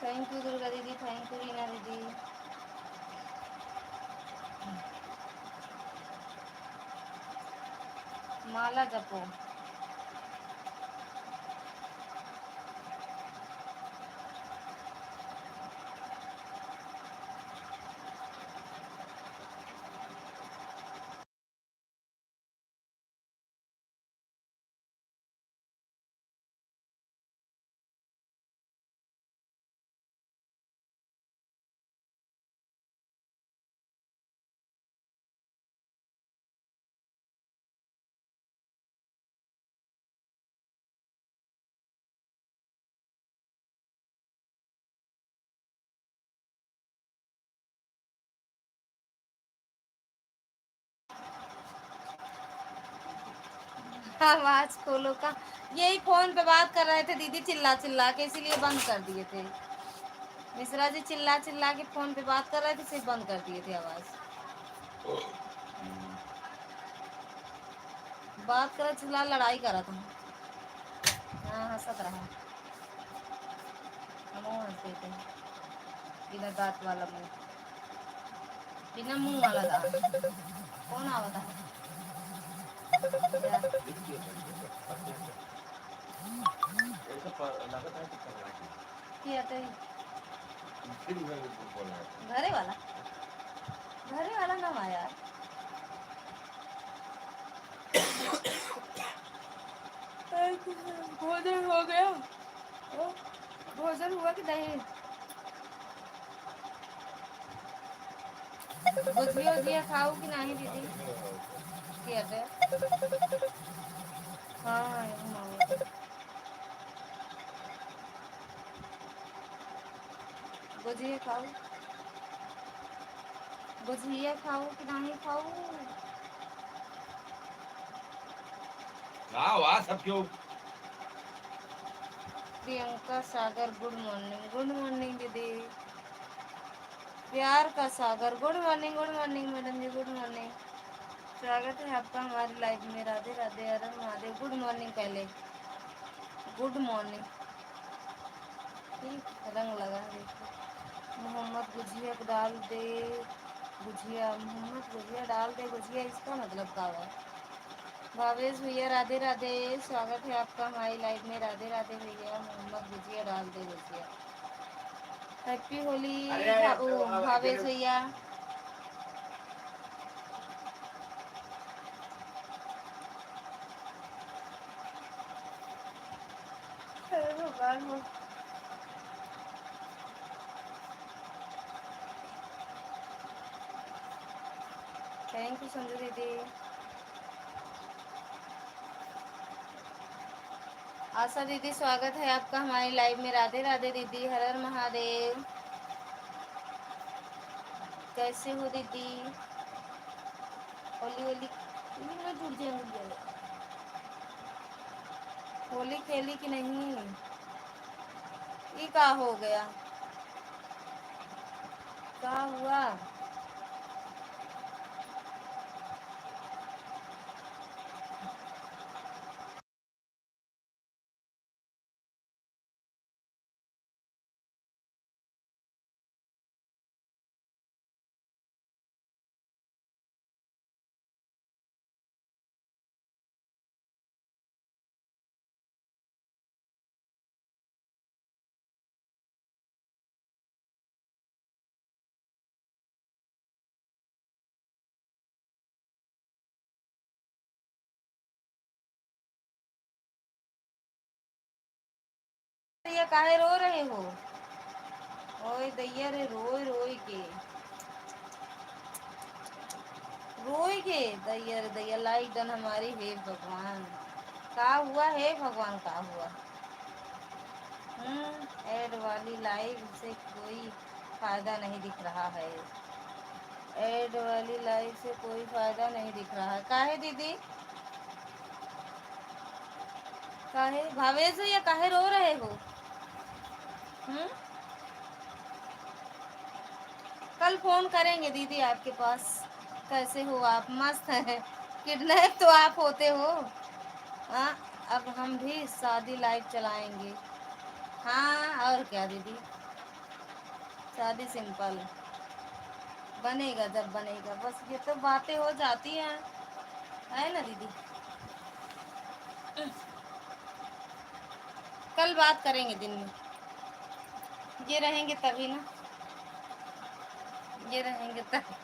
Thank you Durga दीदी, थैंक यू रीना दीदी। माला जपो। आवाज खोलो का। यही फोन पे बात कर रहे थे दीदी, चिल्ला चिल्ला के, इसीलिए बंद कर दिए थे। मिश्रा जी चिल्ला चिल्ला के फोन पे बात कर रहे थे, सिर्फ बंद कर दिए थे आवाज। बात कर चिल्ला, लड़ाई करा था। हाँ हंसत रहा, हम हंसते थे। बिना दांत वाला मुंह, बिना मुंह वाला दांत। कौन आवता है? घरे वाला, घरे वाला ना आया। भोजन हो गया? भोजन हुआ कि नहीं? गुजिया उजिया खाओ कि नहीं दीदी? हाँ गुजिया खाओ, गुजिया खाओ कि नहीं खाओ? सब क्यों? Priyanka Sagar good morning, good morning दीदी। प्यार का सागर good morning, good morning madam जी, गुड मॉर्निंग। स्वागत है आपका हमारी लाइफ में। राधे राधे, हर महादेव। गुड मॉर्निंग, पहले गुड मॉर्निंग। ठीक, रंग लगा देखो। मोहम्मद गुजिया डाल दे, गुजिया मोहम्मद गुजिया डाल दे, गुजिया इसका मतलब क्या है? भावेश भैया राधे राधे, स्वागत है आपका हमारी लाइफ में। राधे राधे भैया। मोहम्मद गुजिया डाल दे, गुजिया। हैप्पी होली भावेश भैया। थैंक यू संजू दीदी। आशा दीदी स्वागत है आपका हमारी लाइव में। राधे राधे दीदी, हर हर महादेव। कैसे हो दीदी? होली होली में जुड़ जाएंगे। होली खेली कि नहीं? ये क्या हो गया? क्या हुआ? ये काहे रो रहे हो? ओए दैया रे, रोए रोए के, रोए के दैया रे दैया। लाइक डन हमारी। हे भगवान, का हुआ है भगवान, का हुआ? ऐड वाली लाइव से कोई फायदा नहीं दिख रहा है। ऐड वाली लाइव से कोई फायदा नहीं दिख रहा है। काहे दीदी? काहे भावेश या काहे रो रहे हो? कल फोन करेंगे दीदी आपके पास। कैसे हो आप? मस्त है। किडनैप तो आप होते हो। हाँ, अब हम भी शादी लाइव चलाएंगे। हाँ और क्या दीदी, शादी सिंपल बनेगा जब बनेगा, बस ये तो बातें हो जाती हैं, है ना दीदी। कल बात करेंगे दिन में, ये रहेंगे तभी ना, ये रहेंगे तब।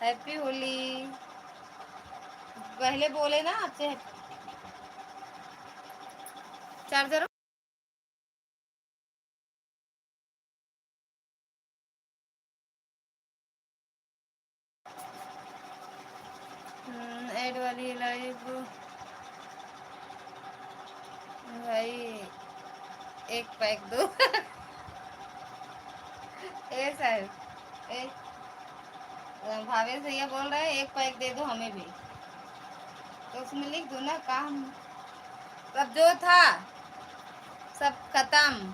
हैप्पी होली, पहले बोले ना आपसे चार्जर। ऐड वाली लाइव भाई, एक पैक दो। ए सर, ए भावेश भैया बोल रहे हैं एक पैक दे दो हमें भी, तो उसमें लिख दो ना काम, अब जो था सब खत्म।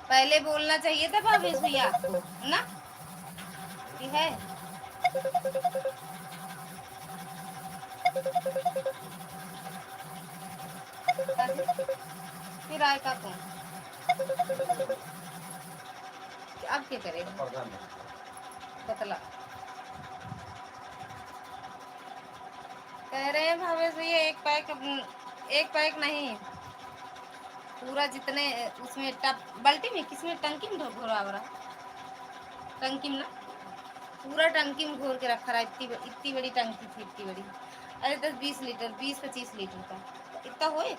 पहले बोलना चाहिए था भावेश भैया आपको, ना कि है। फिर आए का कौन, अब क्या करेगा बतला। कह रहे हैं भावेश भैया एक पैक नहीं, पूरा जितने उसमें टप बाल्टी में किसमें टंकी में घोरा हो रहा, टंकी में ना, पूरा टंकी में घोर के रखा रहा, इतनी बड़ी टंकी थी, इतनी बड़ी, अरे 10-20 लीटर, 20-25 लीटर का इतना होए,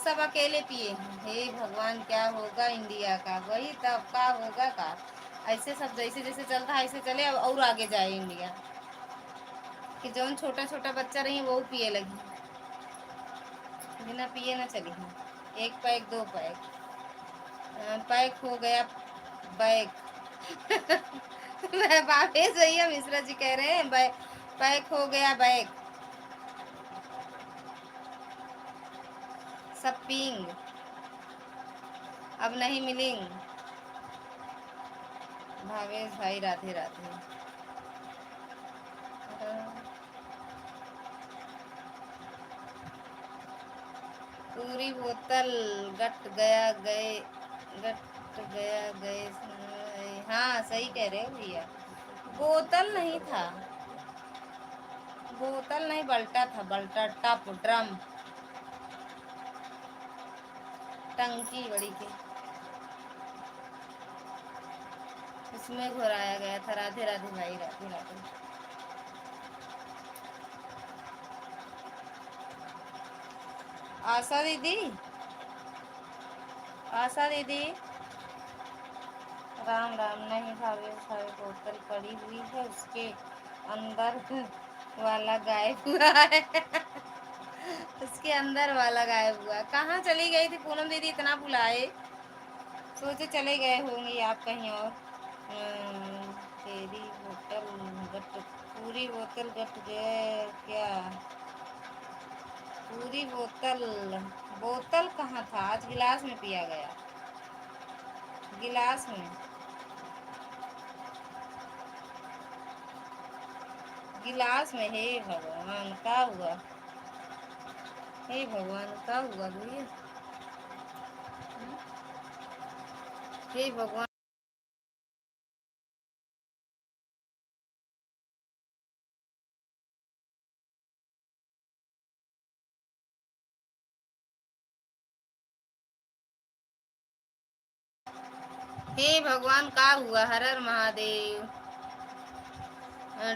सब अकेले पिए हैं। हे भगवान क्या होगा इंडिया का, वही तब का होगा का, ऐसे सब जैसे जैसे चलता है ऐसे चले, अब और आगे जाए इंडिया, कि जौन छोटा छोटा बच्चा रही वो पिए लगी, बिना पिए ना चली। एक पैक दो पैक, पैक हो गया बैग। भावेश भैया मिश्रा जी कह रहे हैं पैक हो गया बैग, सब पींग अब नहीं मिलेंगे। भावेश भाई राधे राधे। पूरी बोतल गट गया गए। हाँ सही कह रहे हो भैया, बोतल नहीं था, बोतल नहीं बल्टा था, बल्टा टप ड्रम टंकी बड़ी थी, उसमें घुराया गया था। राधे राधे भाई, राधे राधे। आशा दीदी, आशा दीदी राम राम। नहीं भावेश भाई, बोतल पड़ी हुई है, उसके अंदर वाला गायब हुआ है। उसके अंदर वाला गायब हुआ, कहाँ चली गई थी पूनम दीदी, इतना बुलाए, सोचे चले गए होंगे आप कहीं और। तेरी बोतल गट, पूरी बोतल गट गए क्या, पूरी बोतल, बोतल कहाँ था, आज गिलास में पिया गया, गिलास में, गिलास में। हे भगवान क्या हुआ, हे भगवान क्या हुआ भैया, हे भगवान। हे भगवान क्या हुआ, हर हर महादेव।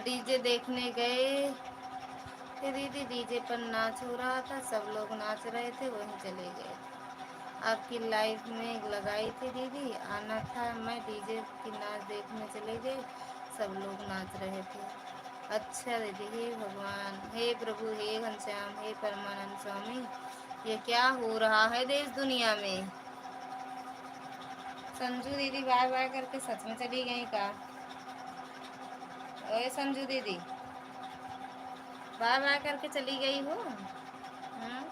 डीजे देखने गए थे दीदी, डीजे पर नाच हो रहा था, सब लोग नाच रहे थे, वहीं चले गए। आपकी लाइफ में लगाई थी दीदी, आना था, मैं डीजे की नाच देखने चले गए, सब लोग नाच रहे थे। अच्छा दीदी, हे भगवान, हे प्रभु, हे घनश्याम, हे परमानंद स्वामी, ये क्या हो रहा है देश दुनिया में। संजू दीदी बाय बाय करके सच में चली गई का, ओए संजू दीदी बाय बाय करके चली गई हो। हाँ?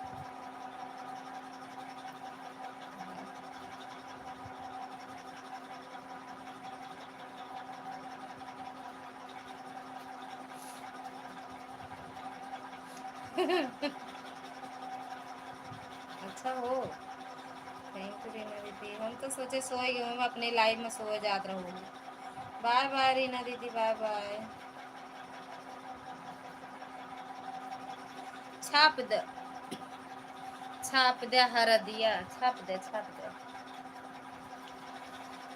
अच्छा हो। थैंक यू रीना दीदी। हम तो सोचे सोए गए, हम अपने लाइव में सो जात रहूँ। बाय बाय रीना दीदी, बाय बाय। छाप दे, छाप दे हरदिया, छाप दे, छाप दे,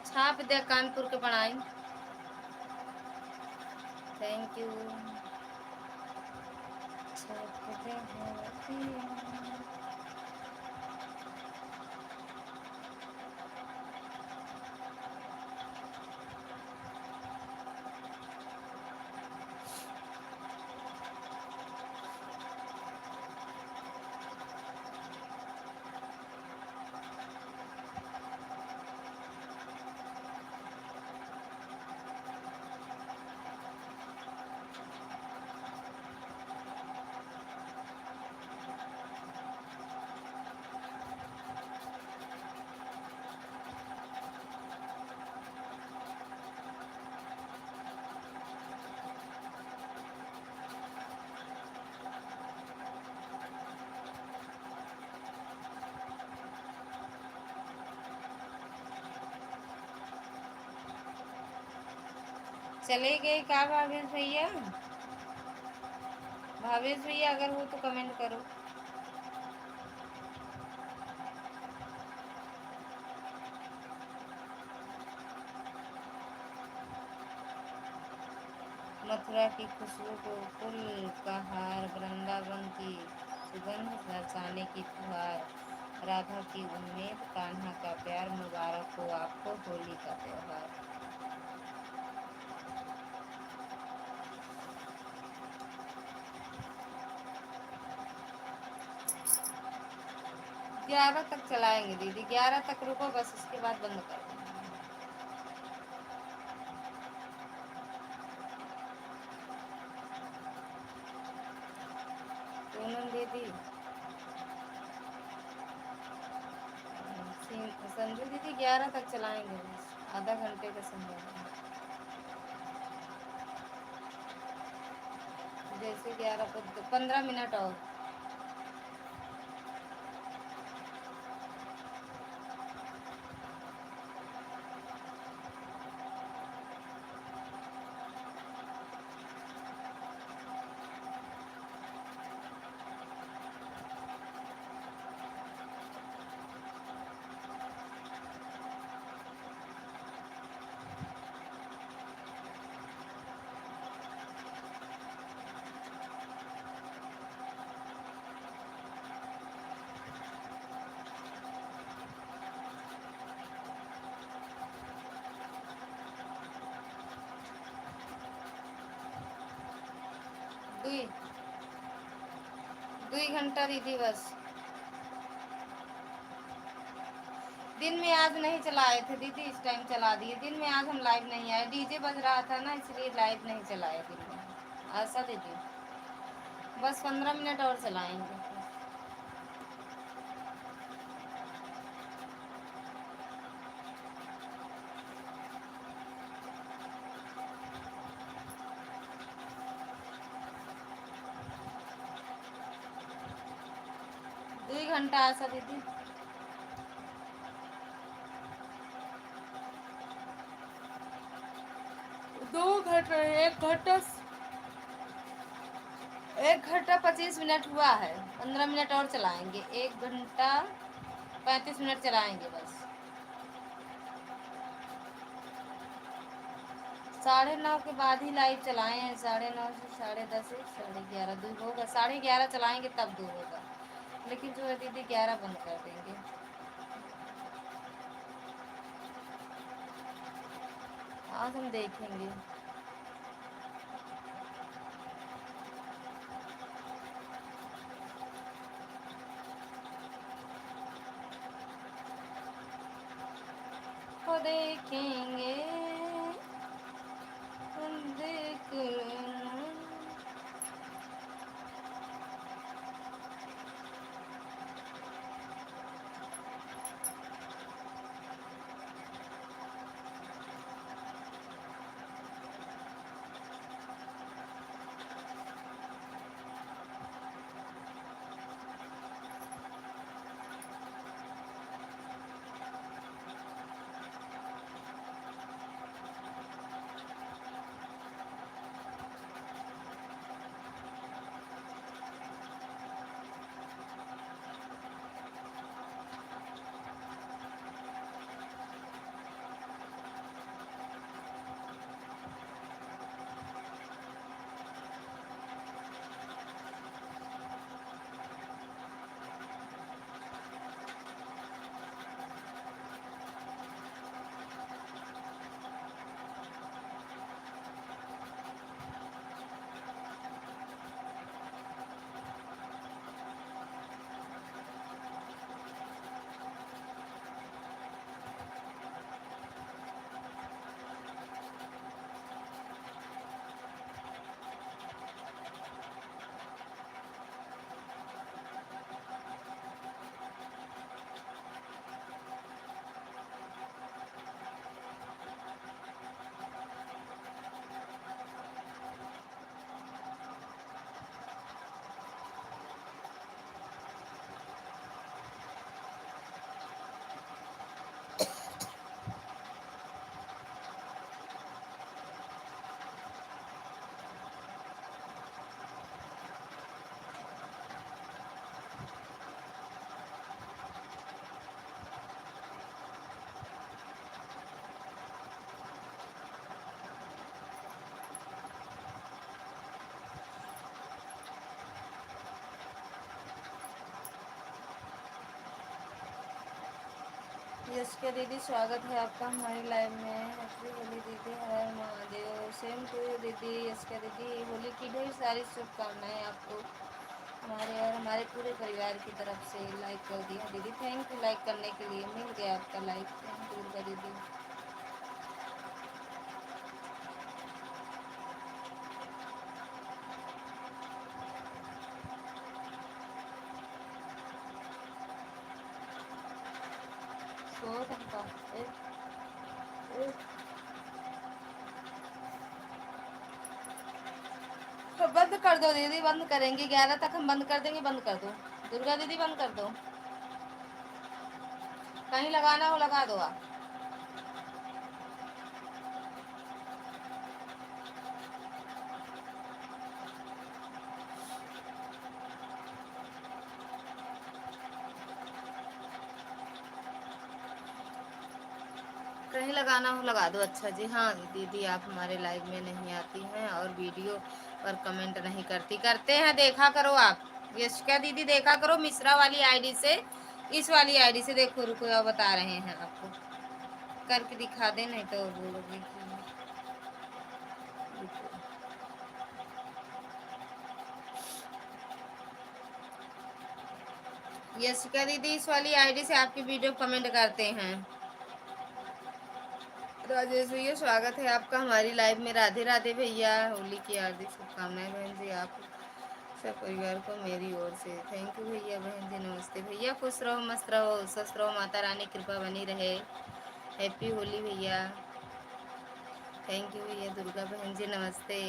छाप दे कानपुर के बनाई। Thank you. छाप दे हरदिया। चले गए क्या भावेश भैया? भावेश भैया अगर हो तो कमेंट करो। मथुरा की खुशबू को कुल का हार, वृंदावन की सुगंध, बरसाने की फुहार, राधा की उम्मीद, कान्हा का प्यार, मुबारक हो आपको होली का त्योहार। 11 तक चलाएंगे दीदी, 11 तक रुको बस, उसके बाद बंद कर देंगे। पूनम दीदी, संजू दीदी 11 तक चलाएंगे बस, आधा घंटे का समय है। जैसे 11 पर 15 मिनट और। दुई घंटा दीदी बस। दिन में आज नहीं चलाए थे दीदी, इस टाइम चला दिए। दिन में आज हम लाइव नहीं आए, डीजे बज रहा था ना, इसलिए लाइव नहीं चलाए दिन में। ऐसा दीदी बस 15 मिनट और चलाएंगे। 2 घंटा ऐसा दीदी। दो घंटा, 1 घंटा 25 मिनट हुआ है। 15 मिनट और चलाएंगे, 1 घंटा 35 मिनट चलाएंगे बस। 9:30 के बाद ही लाइव चलाए हैं, 9:30 से 10:30, 11:30 दूर होगा, 11:30 चलाएंगे तब दूर होगा, लेकिन जो है दीदी 11 बंद कर देंगे। आज हम देखेंगे। वो देखेंगे, देख लेना। यशका दीदी स्वागत है आपका हमारी लाइव में। हैप्पी होली दीदी, हर हर महादेव। सेम टू यू दीदी। यशका दीदी, होली की ढेर सारी शुभकामनाएं आपको हमारे और हमारे पूरे परिवार की तरफ से। लाइक कर दिया दीदी, थैंक यू लाइक करने के लिए, मिल गया आपका लाइक। थैंक यू दुर्गा दीदी। सो तनका तो बंद कर दो दीदी, बंद करेंगे 11 तक हम बंद कर देंगे। बंद कर दो दुर्गा दीदी, बंद कर दो। कहीं लगाना हो लगा दो आप। कहीं लगाना हो लगा दो। अच्छा जी, हाँ दीदी आप हमारे लाइव में नहीं आती हैं और वीडियो पर कमेंट नहीं करती। करते हैं, देखा करो आप। यशिका दीदी देखा करो मिश्रा वाली आईडी से, इस वाली आईडी से देखो। रुको बता रहे हैं आपको, करके दिखा दे, नहीं तो बोलोगे कि यशिका दीदी इस वाली आईडी से आपकी वीडियो कमेंट करते हैं। राजेश भैया स्वागत है आपका हमारी लाइव में। राधे राधे भैया, होली की हार्दिक शुभकामनाएं बहन जी आप सब परिवार को मेरी ओर से। थैंक यू भैया। बहन जी नमस्ते भैया, खुश रहो मस्त रहो स्वस्थ रहो, माता रानी कृपा बनी रहे। हैप्पी होली भैया। थैंक यू भैया। दुर्गा बहन जी नमस्ते।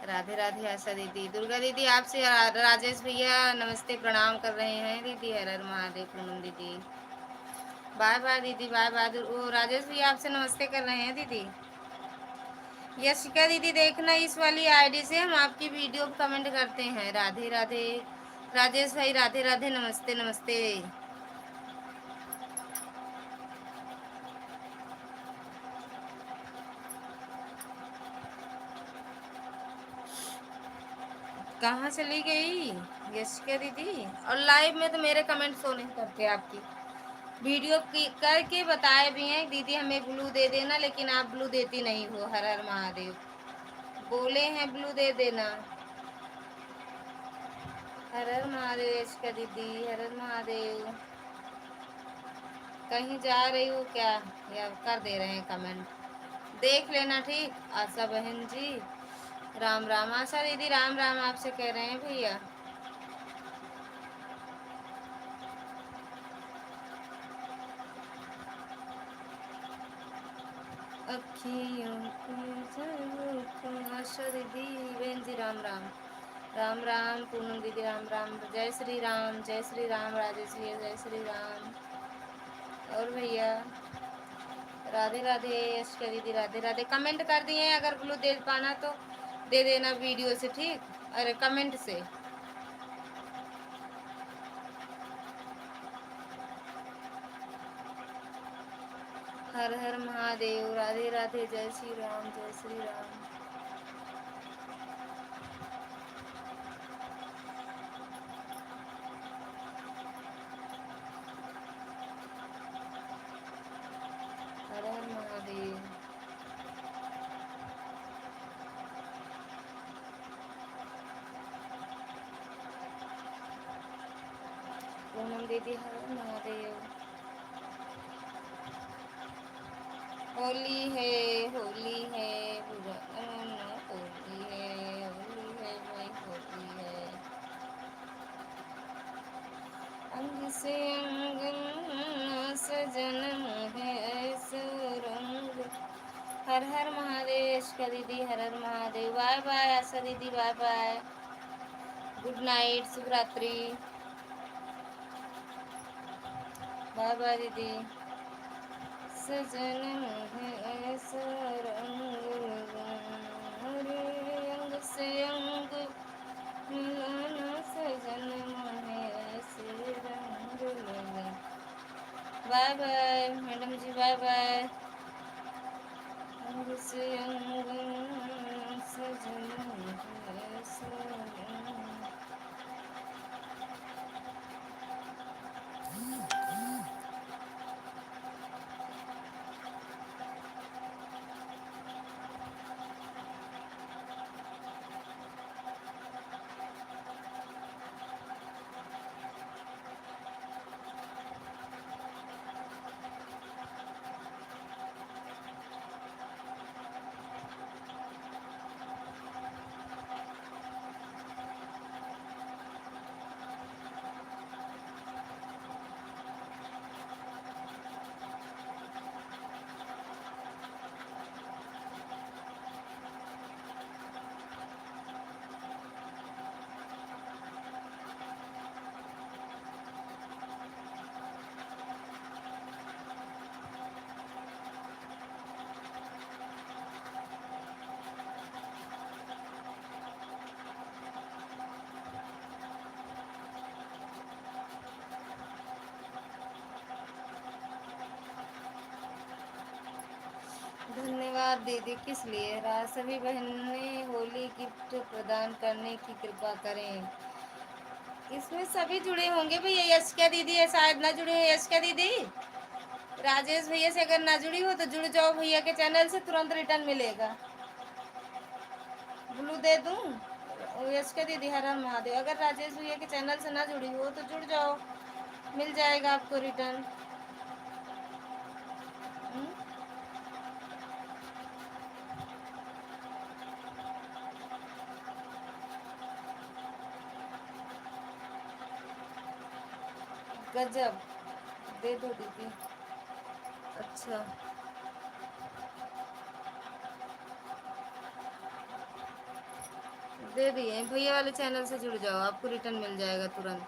राधे राधे आशा दीदी। दुर्गा दीदी आपसे राजेश भैया नमस्ते प्रणाम कर रहे हैं दीदी। हर हर महादेव। पूनम दीदी बाय बाय दीदी, बाय बाय। वो राजेश भैया आपसे नमस्ते कर रहे हैं दीदी। यशिका दीदी देखना, इस वाली आईडी से हम आपकी वीडियो कमेंट करते हैं। राधे राधे राजेश भाई, राधे राधे, नमस्ते नमस्ते। कहाँ चली गई यशिका दीदी? और लाइव में तो मेरे कमेंट शो नहीं करते आपकी। वीडियो की करके बताए भी हैं दीदी हमें ब्लू दे देना, लेकिन आप ब्लू देती नहीं हो। हर हर महादेव। बोले हैं ब्लू दे देना। हर हर महादेव यशिका दीदी, हर हर महादेव। कहीं जा रही हो क्या या कर दे रहे हैं कमेंट? देख लेना ठीक। आशा बहन जी राम राम। आशा दीदी राम राम आपसे कह रहे हैं भैया। अखियों की आशा दीदी बहन जी राम राम। राम राम पूनम दीदी राम राम। जय श्री राम, जय श्री राम राजेश भैया, जय श्री राम। और भैया राधे राधे यशिका दीदी, राधे राधे। कमेंट कर दिए हैं, अगर ब्लू दे पाना तो दे देना वीडियो से ठीक, अरे कमेंट से। हर हर महादेव। राधे राधे, जय श्री राम, जय श्री राम। हर हर महादेव। पूनम दीदी हर हर महादेव। होली है, होली है, बुरा होली है, होली है भाई, होली है। अंग से अंग सजन है ऐसा रंग। हर हर महादेव यशिका दीदी, हर हर महादेव। बाय बाय आशा दीदी, बाय बाय, गुड नाइट, शुभ रात्रि। बाय बाय दीदी। सजन है ऐसा रंग, अरे अंग से अंग मिलाना, सजन है ऐसे रंग लगा। Bye bye madam ji, bye bye. अंग से अंग सजन है ऐसा रंग। धन्यवाद दीदी। किस लिए? सभी बहनें होली गिफ्ट प्रदान करने की कृपा करें। इसमें सभी जुड़े होंगे भैया। यशिका दीदी है शायद ना जुड़े हो। यशिका दीदी, राजेश भैया से अगर ना जुड़ी हो तो जुड़ जाओ भैया के चैनल से, तुरंत रिटर्न मिलेगा। ब्लू दे दूं? यशिका दीदी हर हर महादेव। अगर राजेश भैया के चैनल से ना जुड़ी हो तो जुड़ जाओ, मिल जाएगा आपको रिटर्न। गजब, दे दो दीदी। अच्छा, दे दिए। भैया वाले चैनल से जुड़ जाओ, आपको रिटर्न मिल जाएगा तुरंत।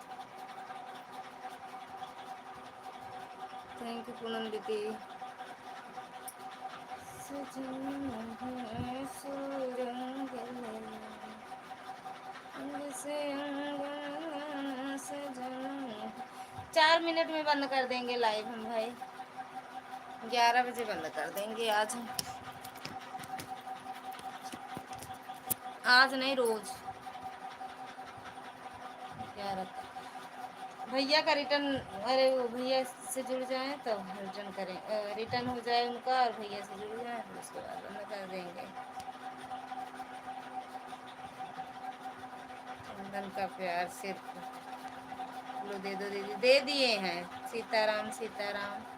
थैंक यू पूनम दीदी। चार मिनट में बंद कर देंगे लाइव हम भाई। 11 बजे बंद कर देंगे आज हम। आज नहीं, रोज 11 तक। भैया का रिटर्न, अरे वो भैया से जुड़ जाए तो रिटर्न करें, रिटर्न हो जाए उनका और भैया से जुड़ जाए फिर उसके बाद बंद कर देंगे। चंदन का प्यार सिर्फ लो, दे दो दीदी। दे दिए हैं। सीताराम सीताराम।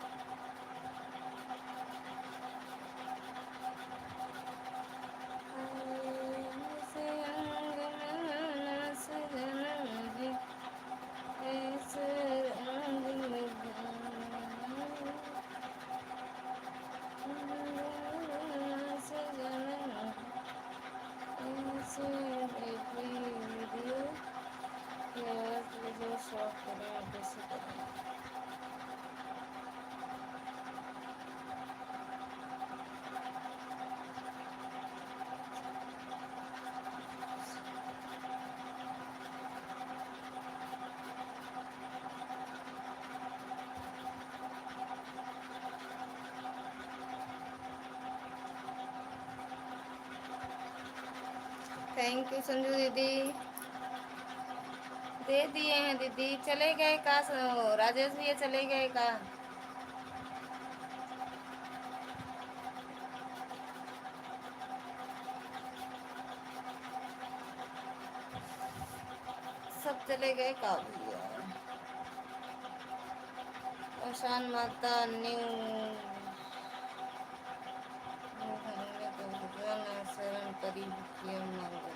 थैंक यू संजू दीदी। दे दिए हैं दीदी। चले गए का? राजेश भैया चले गए का? सब चले गए का भैया? ओशान माता न्यू शरण करीब किया मंगल।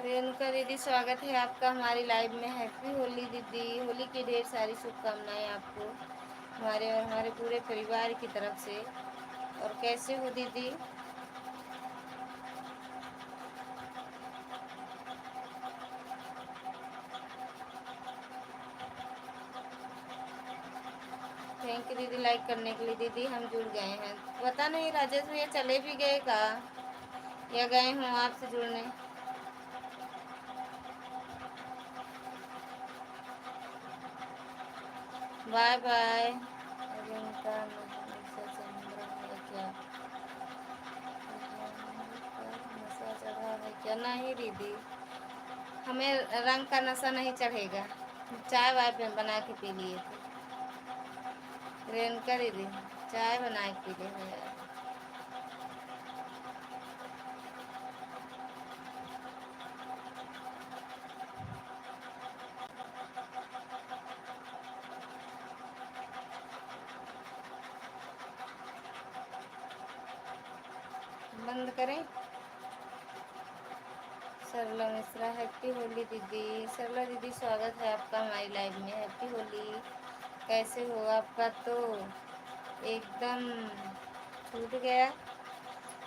रेणुका दीदी, स्वागत है आपका हमारी लाइव में। हैप्पी होली दीदी। होली की ढेर सारी शुभकामनाएं आपको हमारे और हमारे पूरे परिवार की तरफ से। और कैसे हो दीदी? थैंक यू दीदी लाइक करने के लिए। दीदी हम जुड़ गए हैं। पता नहीं राजेश भैया चले भी गए का या गए हों आपसे जुड़ने। Bye bye. क्या नशा चढ़ा है क्या? नहीं दीदी, हमें रंग का नशा नहीं चढ़ेगा। चाय वाय पे बना के पी लिए थे। रेणुका दीदी, चाय बना के पी लिए थे। बंद करें। सरला मिश्रा, हैप्पी होली दीदी। सरला दीदी, स्वागत है आपका हमारी लाइव में। हैप्पी होली। कैसे हो? आपका तो एकदम छूट गया।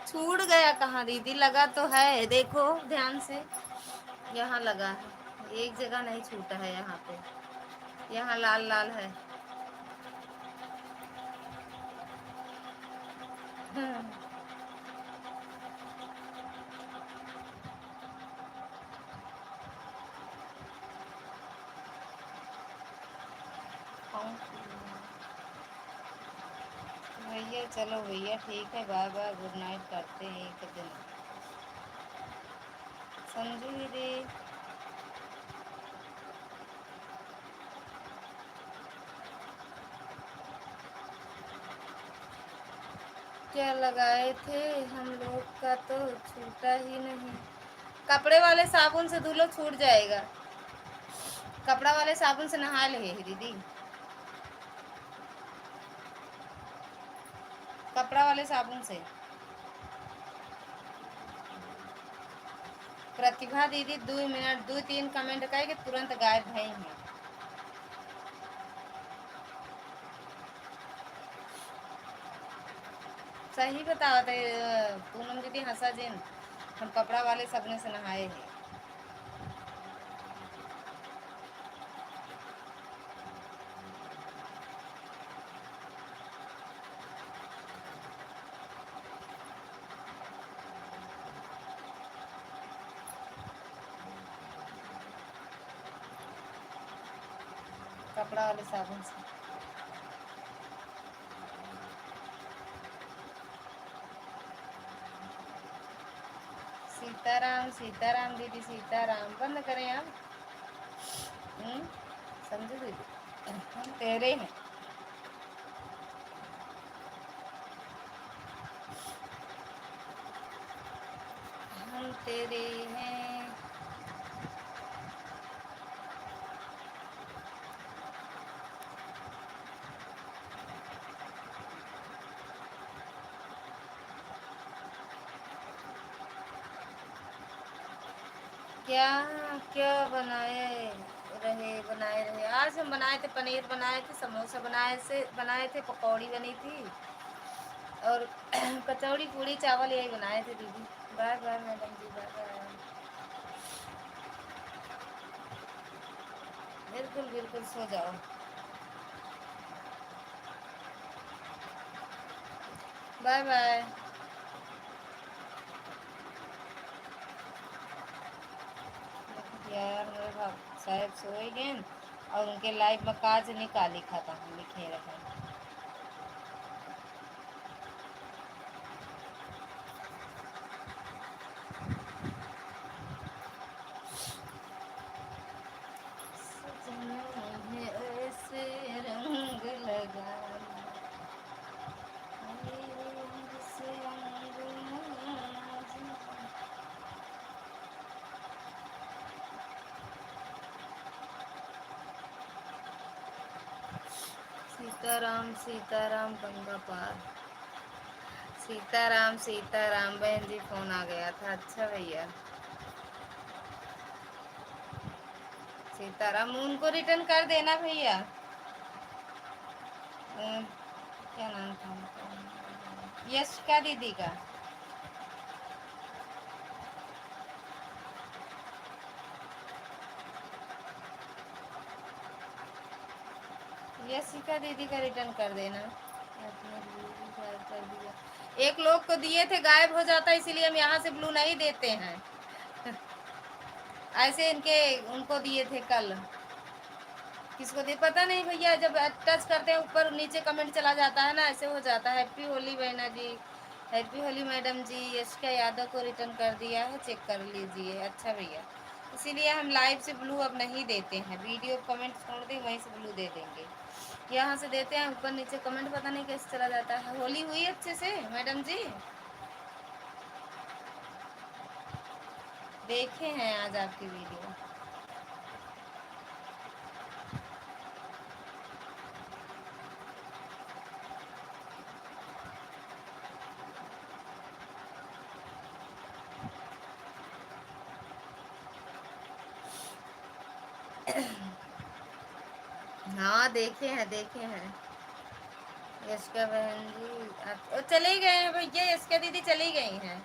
छूट गया कहाँ दीदी? लगा तो है, देखो ध्यान से। यहाँ लगा है, एक जगह नहीं छूटा है। यहाँ पे, यहाँ लाल लाल है। भैया चलो भैया ठीक है, बाय बाय, गुड नाइट, करते हैं एक दिन। संजू दीदी क्या लगाए थे हम लोग का तो छूटा ही नहीं। कपड़े वाले साबुन से धो लो, छूट जाएगा। कपड़ा वाले साबुन से नहा ले दीदी, कपड़ा वाले साबुन से। प्रतिभा दीदी 2 मिनट 2-3 कमेंट कहे कि तुरंत गायब भई हैं। सही बताओ थे पूनम दीदी, हंसा जिन हम कपड़ा वाले साबुन से नहाए हैं। कपड़ा वाले साबुन से। सीताराम सीताराम दीदी, सीताराम बंद करें आप। समझो दीदी, हम तेरे हैं। हम तेरे हैं। क्या क्या बनाए रहे। आज हम बनाए थे पनीर, बनाए थे समोसा, बनाए थे पकौड़ी बनी थी, और कचौड़ी पूड़ी चावल यही बनाए थे दीदी। Bye bye madam ji, bye bye. बिल्कुल बिल्कुल, सो जाओ। Bye bye. यार मेरे भाई साहब सोए गए और उनके लाइफ में काज निकाली खाता हम लिखे रखे। ऐसे रंग लगा से सीताराम सीताराम गंगा पार। सीताराम सीताराम, बहन जी फोन आ गया था। अच्छा भैया, सीताराम उनको रिटर्न कर देना भैया। क्या नाम था उनका, यश का दीदी का। यशिका दीदी का रिटर्न कर देना। गायब कर दिया। एक लोग को दिए थे, गायब हो जाता, इसीलिए हम यहाँ से ब्लू नहीं देते हैं। ऐसे इनके उनको दिए थे कल। किसको दे पता नहीं भैया, जब टच करते हैं ऊपर नीचे कमेंट चला जाता है ना, ऐसे हो जाता है। हैप्पी होली बहना जी, हैप्पी होली मैडम जी। यशिका यादव को रिटर्न कर दिया है, चेक कर लीजिए। अच्छा भैया, इसीलिए हम लाइव से ब्लू अब नहीं देते हैं। वीडियो कमेंट छोड़ दें, वहीं से ब्लू दे देंगे। यहाँ से देते हैं, ऊपर नीचे कमेंट पता नहीं कैसे चला जाता है। होली हुई अच्छे से मैडम जी? देखे हैं आज आपकी वीडियो। हाँ देखे हैं, देखे हैं। यशका बहन जी आप चली गए हैं भैया, यशका दीदी चली गई हैं।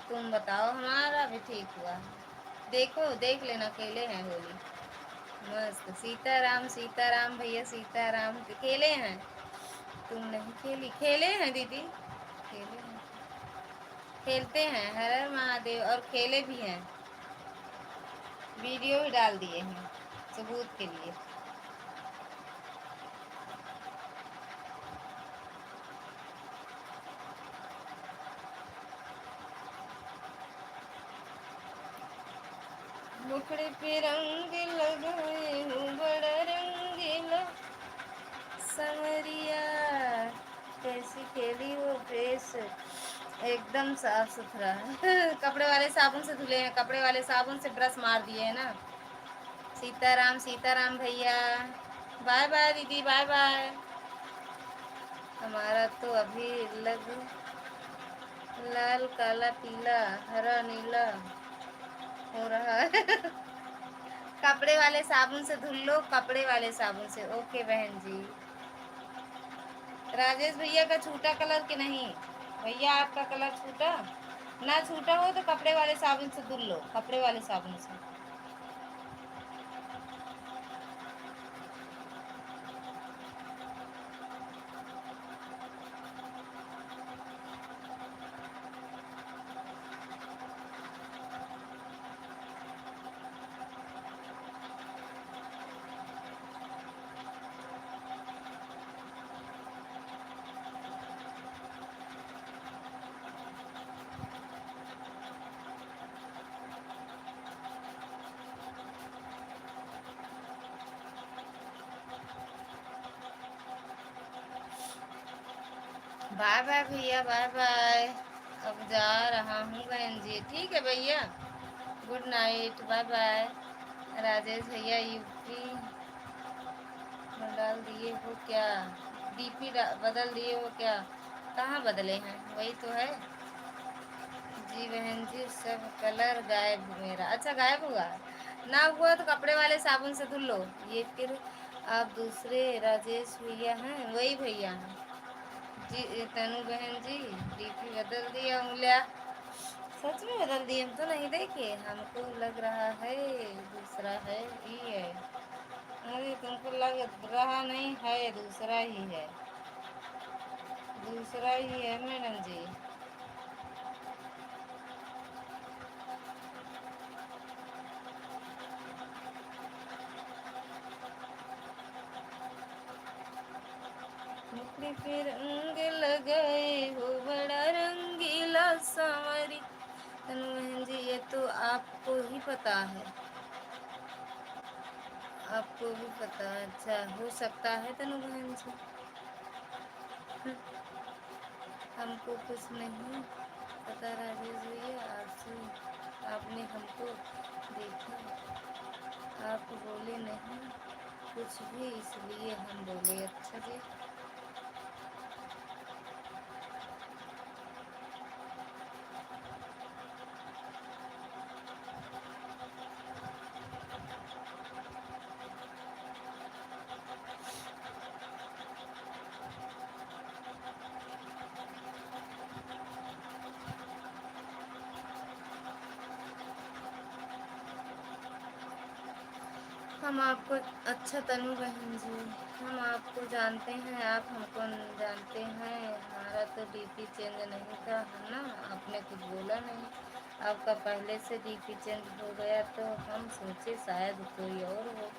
तुम बताओ, हमारा भी ठीक हुआ। देखो देख लेना, खेले हैं होली मस्त। सीताराम सीताराम भैया, सीताराम खेले हैं। तुम नहीं खेली? खेले हैं दीदी, खेले हैं, खेलते हैं। हर हर महादेव, और खेले भी हैं, वीडियो भी डाल दिए हैं सबूत के लिए। मुखड़े पे रंग लगाए हूँ बड़ा रंगीला संवरिया। कैसी खेली वो ड्रेस, एकदम साफ सुथरा है। कपड़े वाले साबुन से धुले हैं, कपड़े वाले साबुन से ब्रश मार दिए है ना। सीताराम सीताराम भैया, बाय बाय दीदी, बाय बाय। हमारा तो अभी लग लाल काला पीला हरा नीला हो रहा है। कपड़े वाले साबुन से धुल लो, कपड़े वाले साबुन से। ओके बहन जी। राजेश भैया का छूटा कलर के नहीं भैया, आपका कलर छूटा ना, छूटा हो तो कपड़े वाले साबुन से धुल लो, कपड़े वाले साबुन से। बाय बाय भैया, बाय बाय। अब जा रहा हूँ बहन जी, ठीक है भैया, good night, bye bye. Rajesh भैया यूपी डाल दिए हो क्या, डीपी बदल दिए हो क्या? कहाँ बदले हैं, वही तो है जी बहन जी। सब कलर गायब मेरा, अच्छा गायब हुआ ना, हुआ तो कपड़े वाले साबुन से धुल लो। ये फिर आप दूसरे राजेश भैया हैं, वही भैया हैं जी। तनु बहन जी डीपी बदल दिया, उंगलियां सच में बदल दी, हम तो नहीं देखे, हमको लग रहा है दूसरा है ही है। अरे तुमको लग रहा नहीं है, दूसरा ही है, दूसरा ही है मैडम जी। मुखड़े पे रंग लगाए हो बड़ा रंगीला सांवरी। तनु बहन जी ये तो आपको ही पता है, आपको भी पता है, अच्छा हो सकता है तनु बहन जी। हमको कुछ नहीं पता राजेश भैया, आपसे, आपने हमको देखा, आप बोले नहीं कुछ भी इसलिए हम बोले। अच्छा जी। हम आपको, अच्छा तनु बहन जी, हम आपको जानते हैं, आप हमको जानते हैं, हमारा तो डीपी चेंज नहीं था है ना, आपने कुछ बोला नहीं, आपका पहले से डीपी चेंज हो गया तो हम सोचे शायद कोई और हो।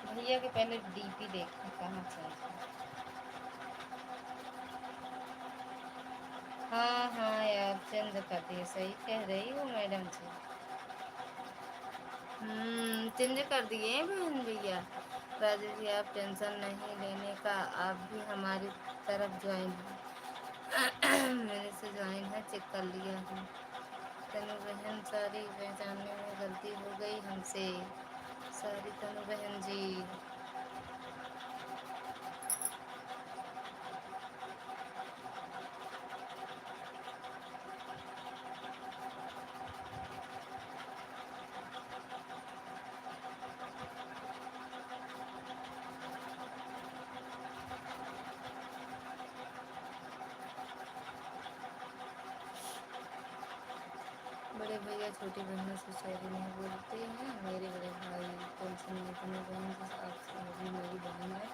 भैया के पहले डीपी देखा कहाँ चेंज है। हाँ हाँ यार चेंज कर दिए, सही कह रही हो मैडम जी। चेंज कर दिए हैं बहन भैया। राजेश जी आप टेंशन नहीं लेने का, आप भी हमारी तरफ ज्वाइन है। मेरे से ज्वाइन है, चेक कर लिया हूँ। तनु बहन सारी पहचानने में गलती हो गई हमसे, सॉरी तनु बहन जी। बड़े भैया छोटी बहनों से शायरी नहीं बोलते हैं। मेरे बड़े भाई टेंशन नहीं अपनी बहन जिस आपसे अभी मेरी बहन है,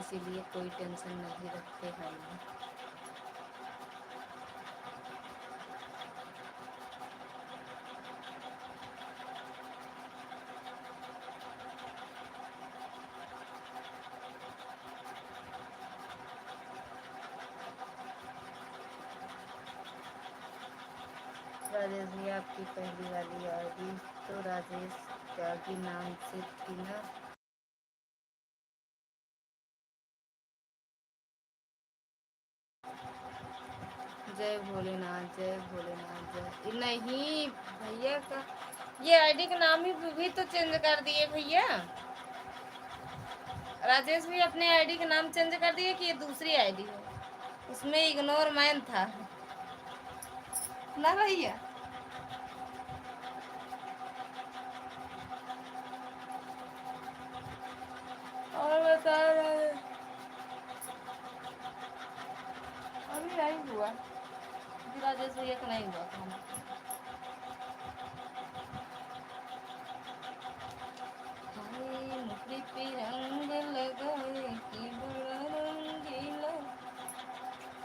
इसीलिए कोई टेंशन नहीं रखते हैं। राजेश भैया आपकी पहली वाली आईडी तो राजेश त्यागी नाम से थी ना? जय भोलेनाथ जय भोलेनाथ जय नहीं भैया का ये आईडी का नाम ही भी तो चेंज कर दिए भैया। राजेश भी अपने आईडी का नाम चेंज कर दिए कि ये दूसरी आईडी है, उसमें इग्नोर मैन था ना भैया। और बता रहे अभी नहीं हुआ, राजेश भैया का नहीं हुआ था। मुखड़ी पे रंग लगाए कि बड़ा रंगीला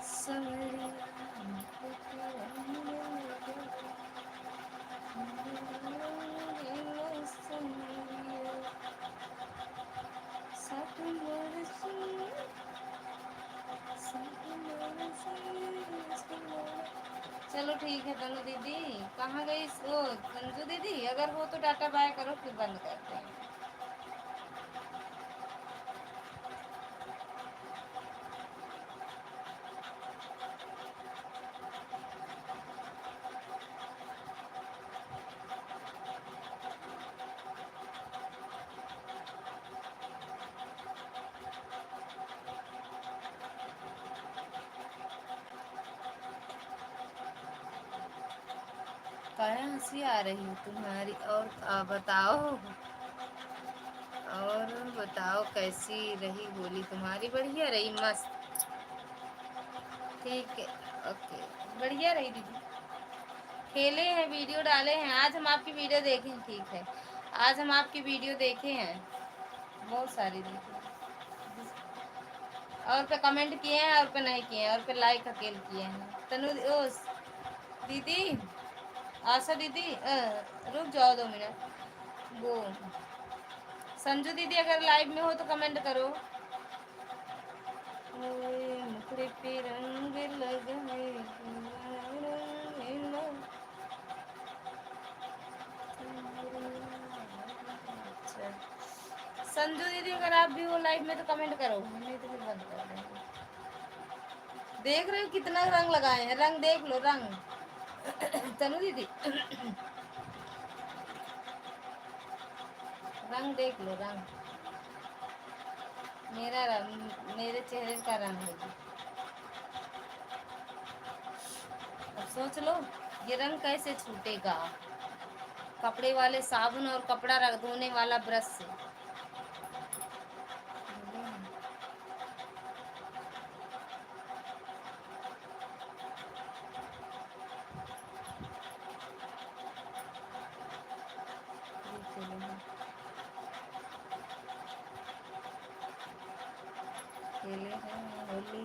सवरिया, मुखड़ी पे रंग लगाए कि बड़ा रंगीला सवरिया, साथ बरसी चलो ठीक है तनु दीदी। कहाँ गई वो संजू दीदी? अगर हो तो डाटा बाय करो फिर बंद करते हैं। काहे हंसी आ रही है तुम्हारी? और बताओ कैसी रही होली तुम्हारी? बढ़िया रही, मस्त। ठीक है, ओके, बढ़िया रही दीदी। खेले हैं, वीडियो डाले हैं, आज हम आपकी वीडियो देखे हैं। ठीक है, आज हम आपकी वीडियो देखे हैं, बहुत सारी देखे हैं। और पे कमेंट किए हैं और पे नहीं किए हैं, और पे लाइक अकेले किए हैं। तनु ओ दीदी, आशा दीदी रुक जाओ 2 मिनट। वो संजू दीदी अगर लाइव में हो तो कमेंट करो। मुखड़े पे रंग लगाए अच्छा संजू दीदी अगर आप भी हो लाइव में तो कमेंट करो, नहीं तो फिर बंद कर देंगे। देख रहे हो कितना रंग लगाए हैं? रंग देख लो, रंग तनु दीदी रंग देख लो, रंग मेरा रंग, मेरे चेहरे का रंग है। अब सोच लो ये रंग कैसे छूटेगा? कपड़े वाले साबुन और कपड़ा रख धोने वाला ब्रश से। खेले हैं होली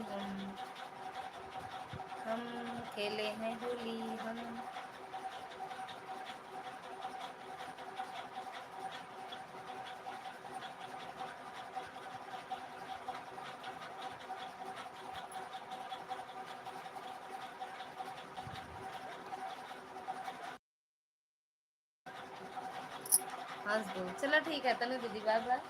हम खेले हैं होली हम। हंस दो, चलो ठीक है तनु दीदी, बाय बाय,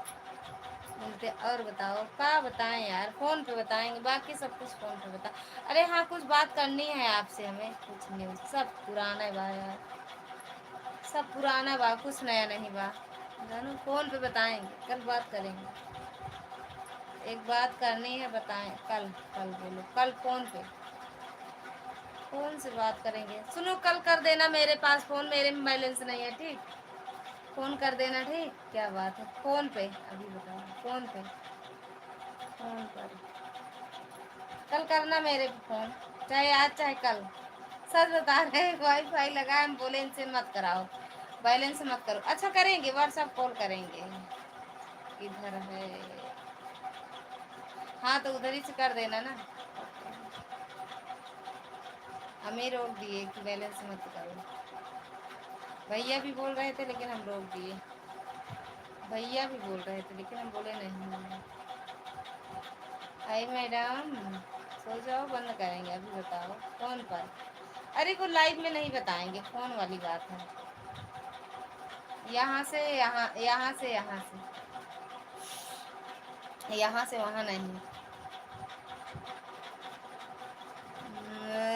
मिलते। और बताओ क्या बताएं यार, फोन पे बताएंगे, बाकी सब कुछ फोन पे बता। अरे हाँ, कुछ बात करनी है आपसे हमें, कुछ न्यूज सब पुराना बा यार, सब पुराना बा, कुछ नया नहीं बा जानू। फोन पे बताएंगे, कल बात करेंगे, एक बात करनी है, बताएं कल। कल बोलो, कल फोन पे, फोन से बात करेंगे। सुनो, कल कर देना मेरे पास फोन, मेरे में बैलेंस नहीं है, ठीक? फोन कर देना, ठीक? क्या बात है, फोन पे अभी बताओ, फोन पे, फोन पर कल करना मेरे पे फोन, चाहे आज चाहे कल, सच बता रहे हैं, वाईफाई लगा है, हम बोले इनसे मत कराओ, बैलेंस मत करो। अच्छा करेंगे, व्हाट्सएप कॉल करेंगे। इधर है, हाँ तो उधर ही से कर देना ना। हमें रोक दिए कि बैलेंस मत करो। भैया भी बोल रहे थे लेकिन हम रोक दिए। भैया भी बोल रहे थे लेकिन हम बोले नहीं। हाय मैडम, सो जाओ, बंद करेंगे अभी, बताओ फोन पर। अरे वो लाइव में नहीं बताएंगे, फोन वाली बात है। यहाँ से यहाँ, यहाँ से यहाँ से, यहाँ से वहाँ नहीं।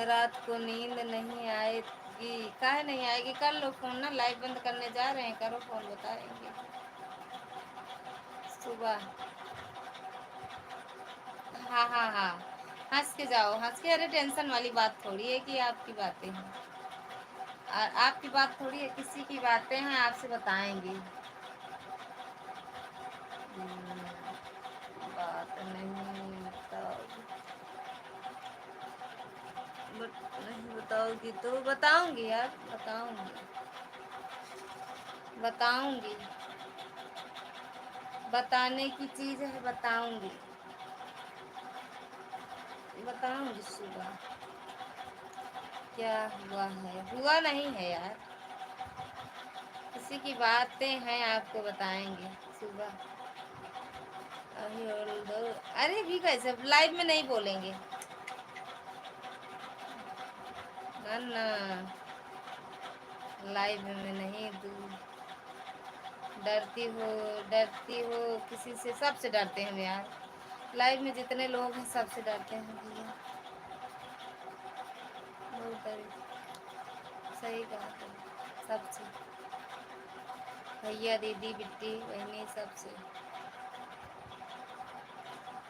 रात को नींद नहीं आएगी, काहे नहीं आएगी? कर लो फोन ना, लाइव बंद करने जा रहे हैं, करो फोन, बताएंगे सुबह। हाँ हाँ हाँ, हंस के जाओ, हंस के। अरे टेंशन वाली बात थोड़ी है कि आपकी बातें हैं, आपकी बात थोड़ी है, किसी की बातें हैं, आपसे बताएंगे। बात नहीं बताओगी, नहीं बताओगी तो बताऊंगी यार, बताऊंगी, बताऊंगी, बताने की चीज है, बताऊंगी, बताऊंगी सुबह। क्या हुआ है? हुआ नहीं है यार, किसी की बातें हैं, आपको बताएंगे सुबह। अरे भी कैसे, लाइव में नहीं बोलेंगे ना ना, लाइव में नहीं। डरती हो, डरती हो किसी से? सबसे डरते हैं यार, लाइव में जितने लोग हैं सबसे डरते हैं भैया, बहुत डर। सही कहा तुम, सबसे, भैया दीदी बिट्टी बहनी सबसे।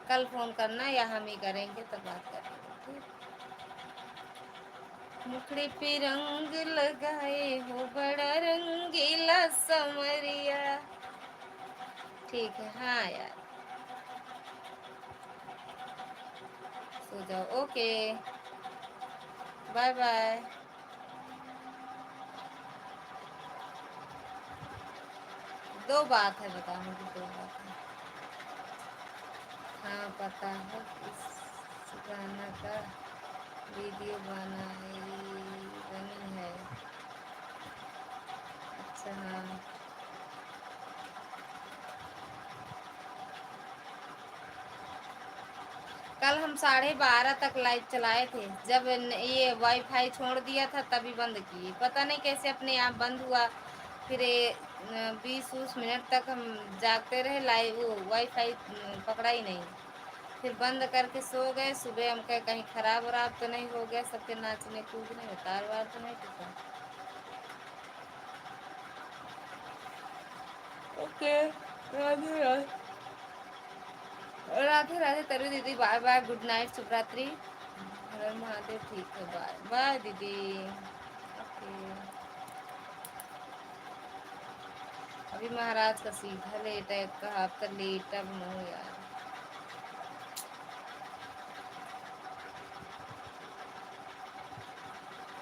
कल फोन करना या हम ही करेंगे, तब बात करेंगे, ठीक। मुखड़े पे रंग लगाए हो बड़ा रंगीला समरिया, ठीक है। हाँ यार, सो जाओ, ओके, बाय बाय। दो बात है, बताऊंगी, दो बात है। हाँ पता है, इस गाना का वीडियो बनी है। अच्छा हाँ, कल हम 12:30 तक लाइव चलाए थे, जब ये वाईफाई छोड़ दिया था तभी बंद किए, पता नहीं कैसे अपने आप बंद हुआ। फिर 20 मिनट तक हम जागते रहे, लाइव वो वाईफाई पकड़ा ही नहीं। फिर बंद करके सो गए। सुबह हम कहे कहीं खराब वराब तो नहीं हो गया, सबके नाचने कूदने में तार वार तो नहीं टूटा। ओके, राधे राधे, राधे राधे तरु दीदी, बाय बाय, गुड नाइट, शुभ रात्रि, हर हर महादेव, ठीक है, बाय बाय दीदी, ओके। अभी महाराज का सीधा लेट है, कहा आपका लेट अब नो यार।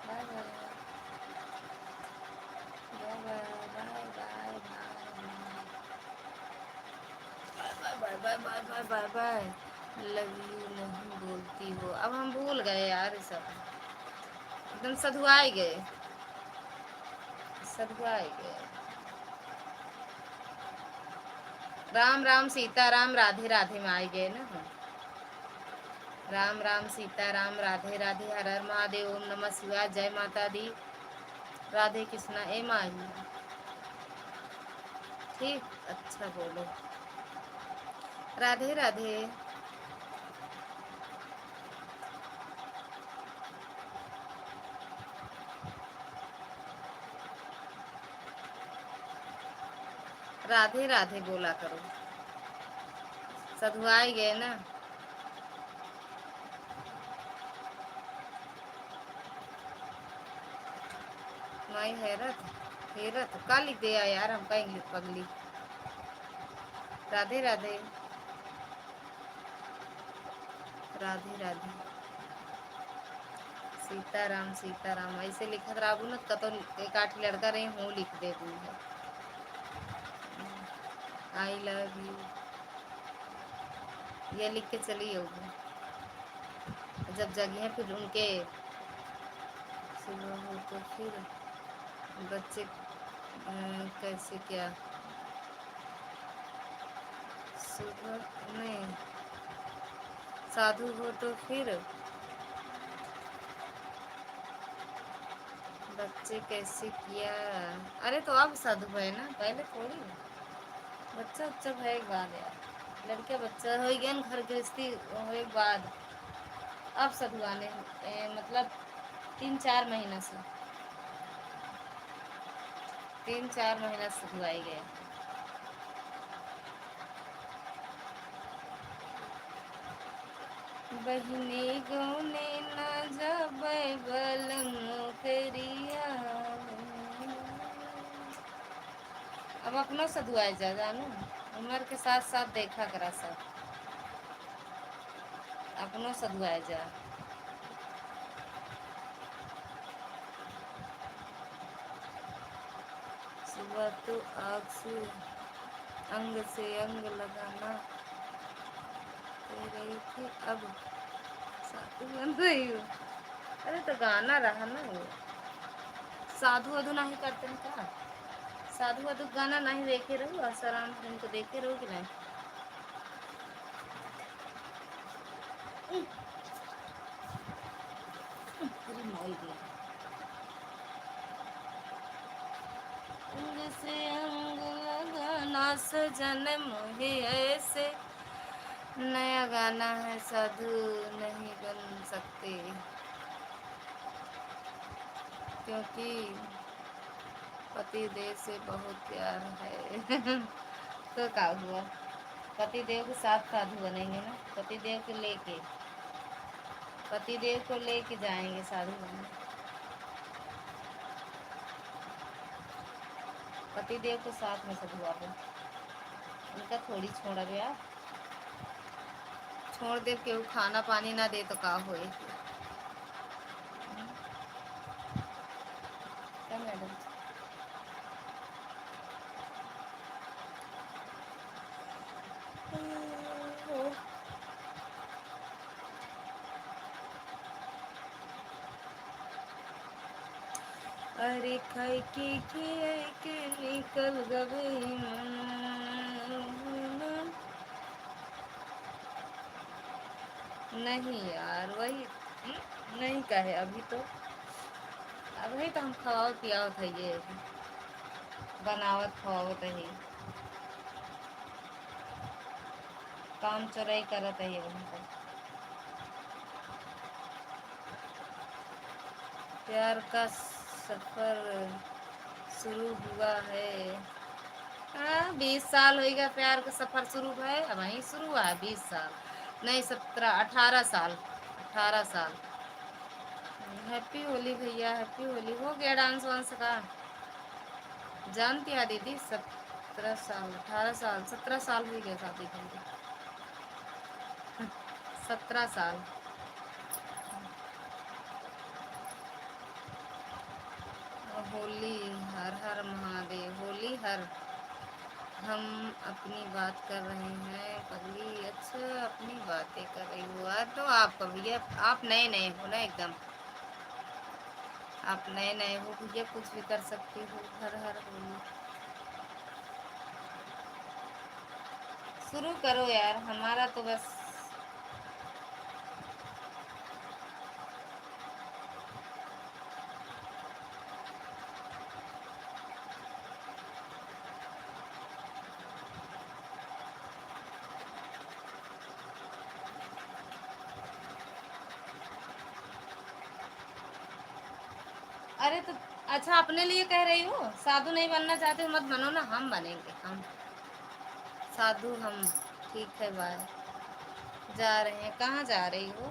Bye bye, bye bye, bye bye, bye bye, bye bye, bye. Love you नहीं बोलती हो, अब हम भूल गए यार, ये सब एकदम सधुआई गए, सधुआई गए। राम राम सीता राम, राधे राधे में आए गए ना हम। राम राम सीता राम, राधे राधे, हर हर महादेव, ओम नमः शिवाय, जय माता दी, राधे कृष्णा, ए माही, ठीक, अच्छा बोलो, राधे राधे। राधे राधे बोला करो, सधुआई गए ना। माई हैरत, हैरत का लिख दिया यार, हम कहेंगे पगली। राधे राधे, राधे राधे, सीताराम ऐसे लिखत रहू न कतो एक आठ लड़का रही हूँ लिख दे तू आई लव यू ये लिख के चली होगी जब जगह फिर उनके सुबह हो तो फिर बच्चे कैसे क्या सुबह नहीं साधु हो तो फिर बच्चे कैसे किया अरे तो अब साधु है ना पहले थोड़ी बच्चा उच्चा है एक बाद यार लड़के बच्चा हो गया घर गृहस्थी हो एक बाद अब साधु आने मतलब 3-4 महीना से 3-4 महीना से साधु आई गए बहिनी गौने न जबै बलम करिया अब अपनो सधुआए जा जानू उम्र के साथ साथ देखा करा सब अपनो सधुआए जा सुबह तो आग से अंग लगाना कह रही थी अब साधु बन रही हूँ अरे तो गाना रहा ना वो साधु वधु नहीं करते हैं क्या साधु वधु गाना नहीं देखे रहो आसाराम उनको देखे रहो कि नहीं पूरी मॉल गई अंग से अंग लगाना सजन मोहे ऐसे नया गाना है साधु नहीं बन सकते क्योंकि पति देव से बहुत प्यार है तो क्या हुआ पति देव के साथ साधु बनेंगे ना पति देव को लेके जाएंगे साधु बनने पति देव को साथ में साधु बाबू उनका थोड़ी छोड़ा गया छोड़ दे केहू खाना पानी ना दे तो का होए क्या मैडम अरे खाई के निकल गए नहीं यार वही नहीं कहे अभी तो हम खाओ पियाओ था ये बनावत खाओ ही काम चोराई करत है वहीं पर प्यार का सफर शुरू हुआ है 20 साल हो गया प्यार का सफर शुरू है अब वहीं शुरू हुआ है 20 साल नहीं 18 साल हैप्पी होली भैया हैप्पी होली हो गया डांस वांस का जानती है दीदी 17 साल 18 साल 17 साल हो गया शादी के 17 साल होली हर हर महादेव होली हर हम अपनी बात कर रहे हैं पगली अच्छा अपनी बातें कर रही हो यार तो आप भैया आप नए नए हो ना एकदम आप नए नए हो भैया कुछ भी कर सकती हो हर हर होली शुरू करो यार हमारा तो बस अरे तो अच्छा अपने लिए कह रही हो साधु नहीं बनना चाहते हो मत बनो ना हम बनेंगे हम साधु हम ठीक है बाय जा रहे हैं कहाँ जा रही हो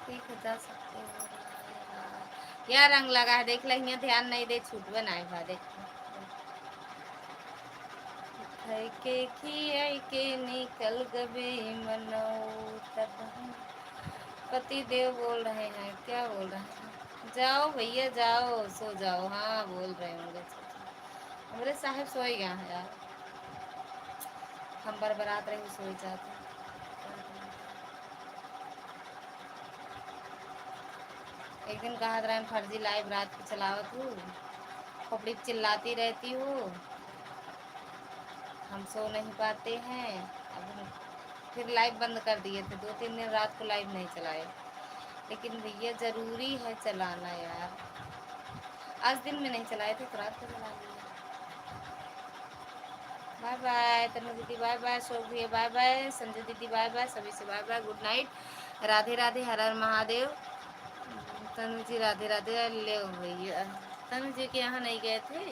ठीक है जा सकते हो यार रंग लगा है देख लेंगे ध्यान नहीं दे छूट बनाए भा देख खाई के खियाई के निकल गए मनो तब पति देव बोल रहे हैं, क्या बोल रहे हैं? जाओ भैया जाओ, सो जाओ। हाँ बोल रहे होंगे। हमारे साहब सोए गया है यार, हम बरबरात रहे सोई जाते। एक दिन कहा था फर्जी लाइव रात को चलावत हूँ, खोपड़ी चिल्लाती रहती हूँ, हम सो नहीं पाते हैं। अब हम फिर लाइव बंद कर दिए थे, 2-3 दिन रात को लाइव नहीं चलाए, लेकिन भैया ज़रूरी है चलाना यार। आज दिन में नहीं चलाए थे तो रात को चला लिया। बाय बाय तनु दीदी, बाय बाय शोक भैया, बाय बाय संजय दीदी, बाय बाय सभी से bye bye, good night, Radhe Radhe, Har हर महादेव। तनु जी राधे राधे। ले भैया तनु जी के यहाँ नहीं गए थे,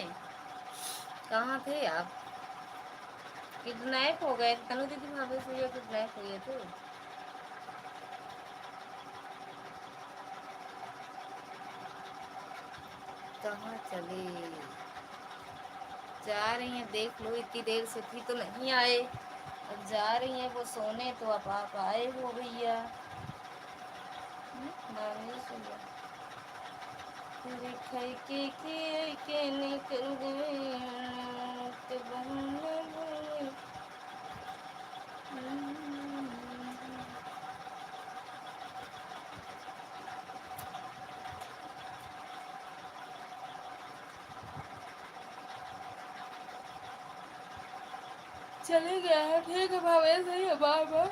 कहाँ थे आप? किडनैप हो गए तनु दीदी, भाभी से किडनैप हुए थे। कहाँ चले जा रही हैं? देख लो इतनी देर से थी तो नहीं आए, अब जा रही हैं वो सोने, तो अब आप आए हो भैया। नानी सुनो तेरे खाई के निकल गए तो बहने गए। चले गया है, ठीक है भावे सही है, बाय बाय,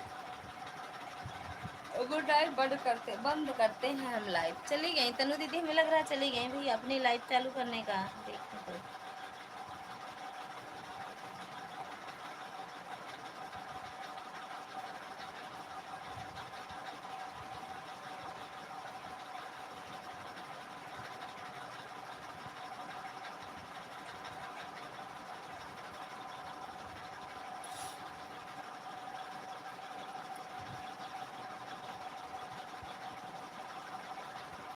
गुड नाइट। बंद करते हैं हम लाइव। चली गई तनु दीदी, हमें लग रहा है चली गई भैया, अपनी लाइव चालू करने का देखने को।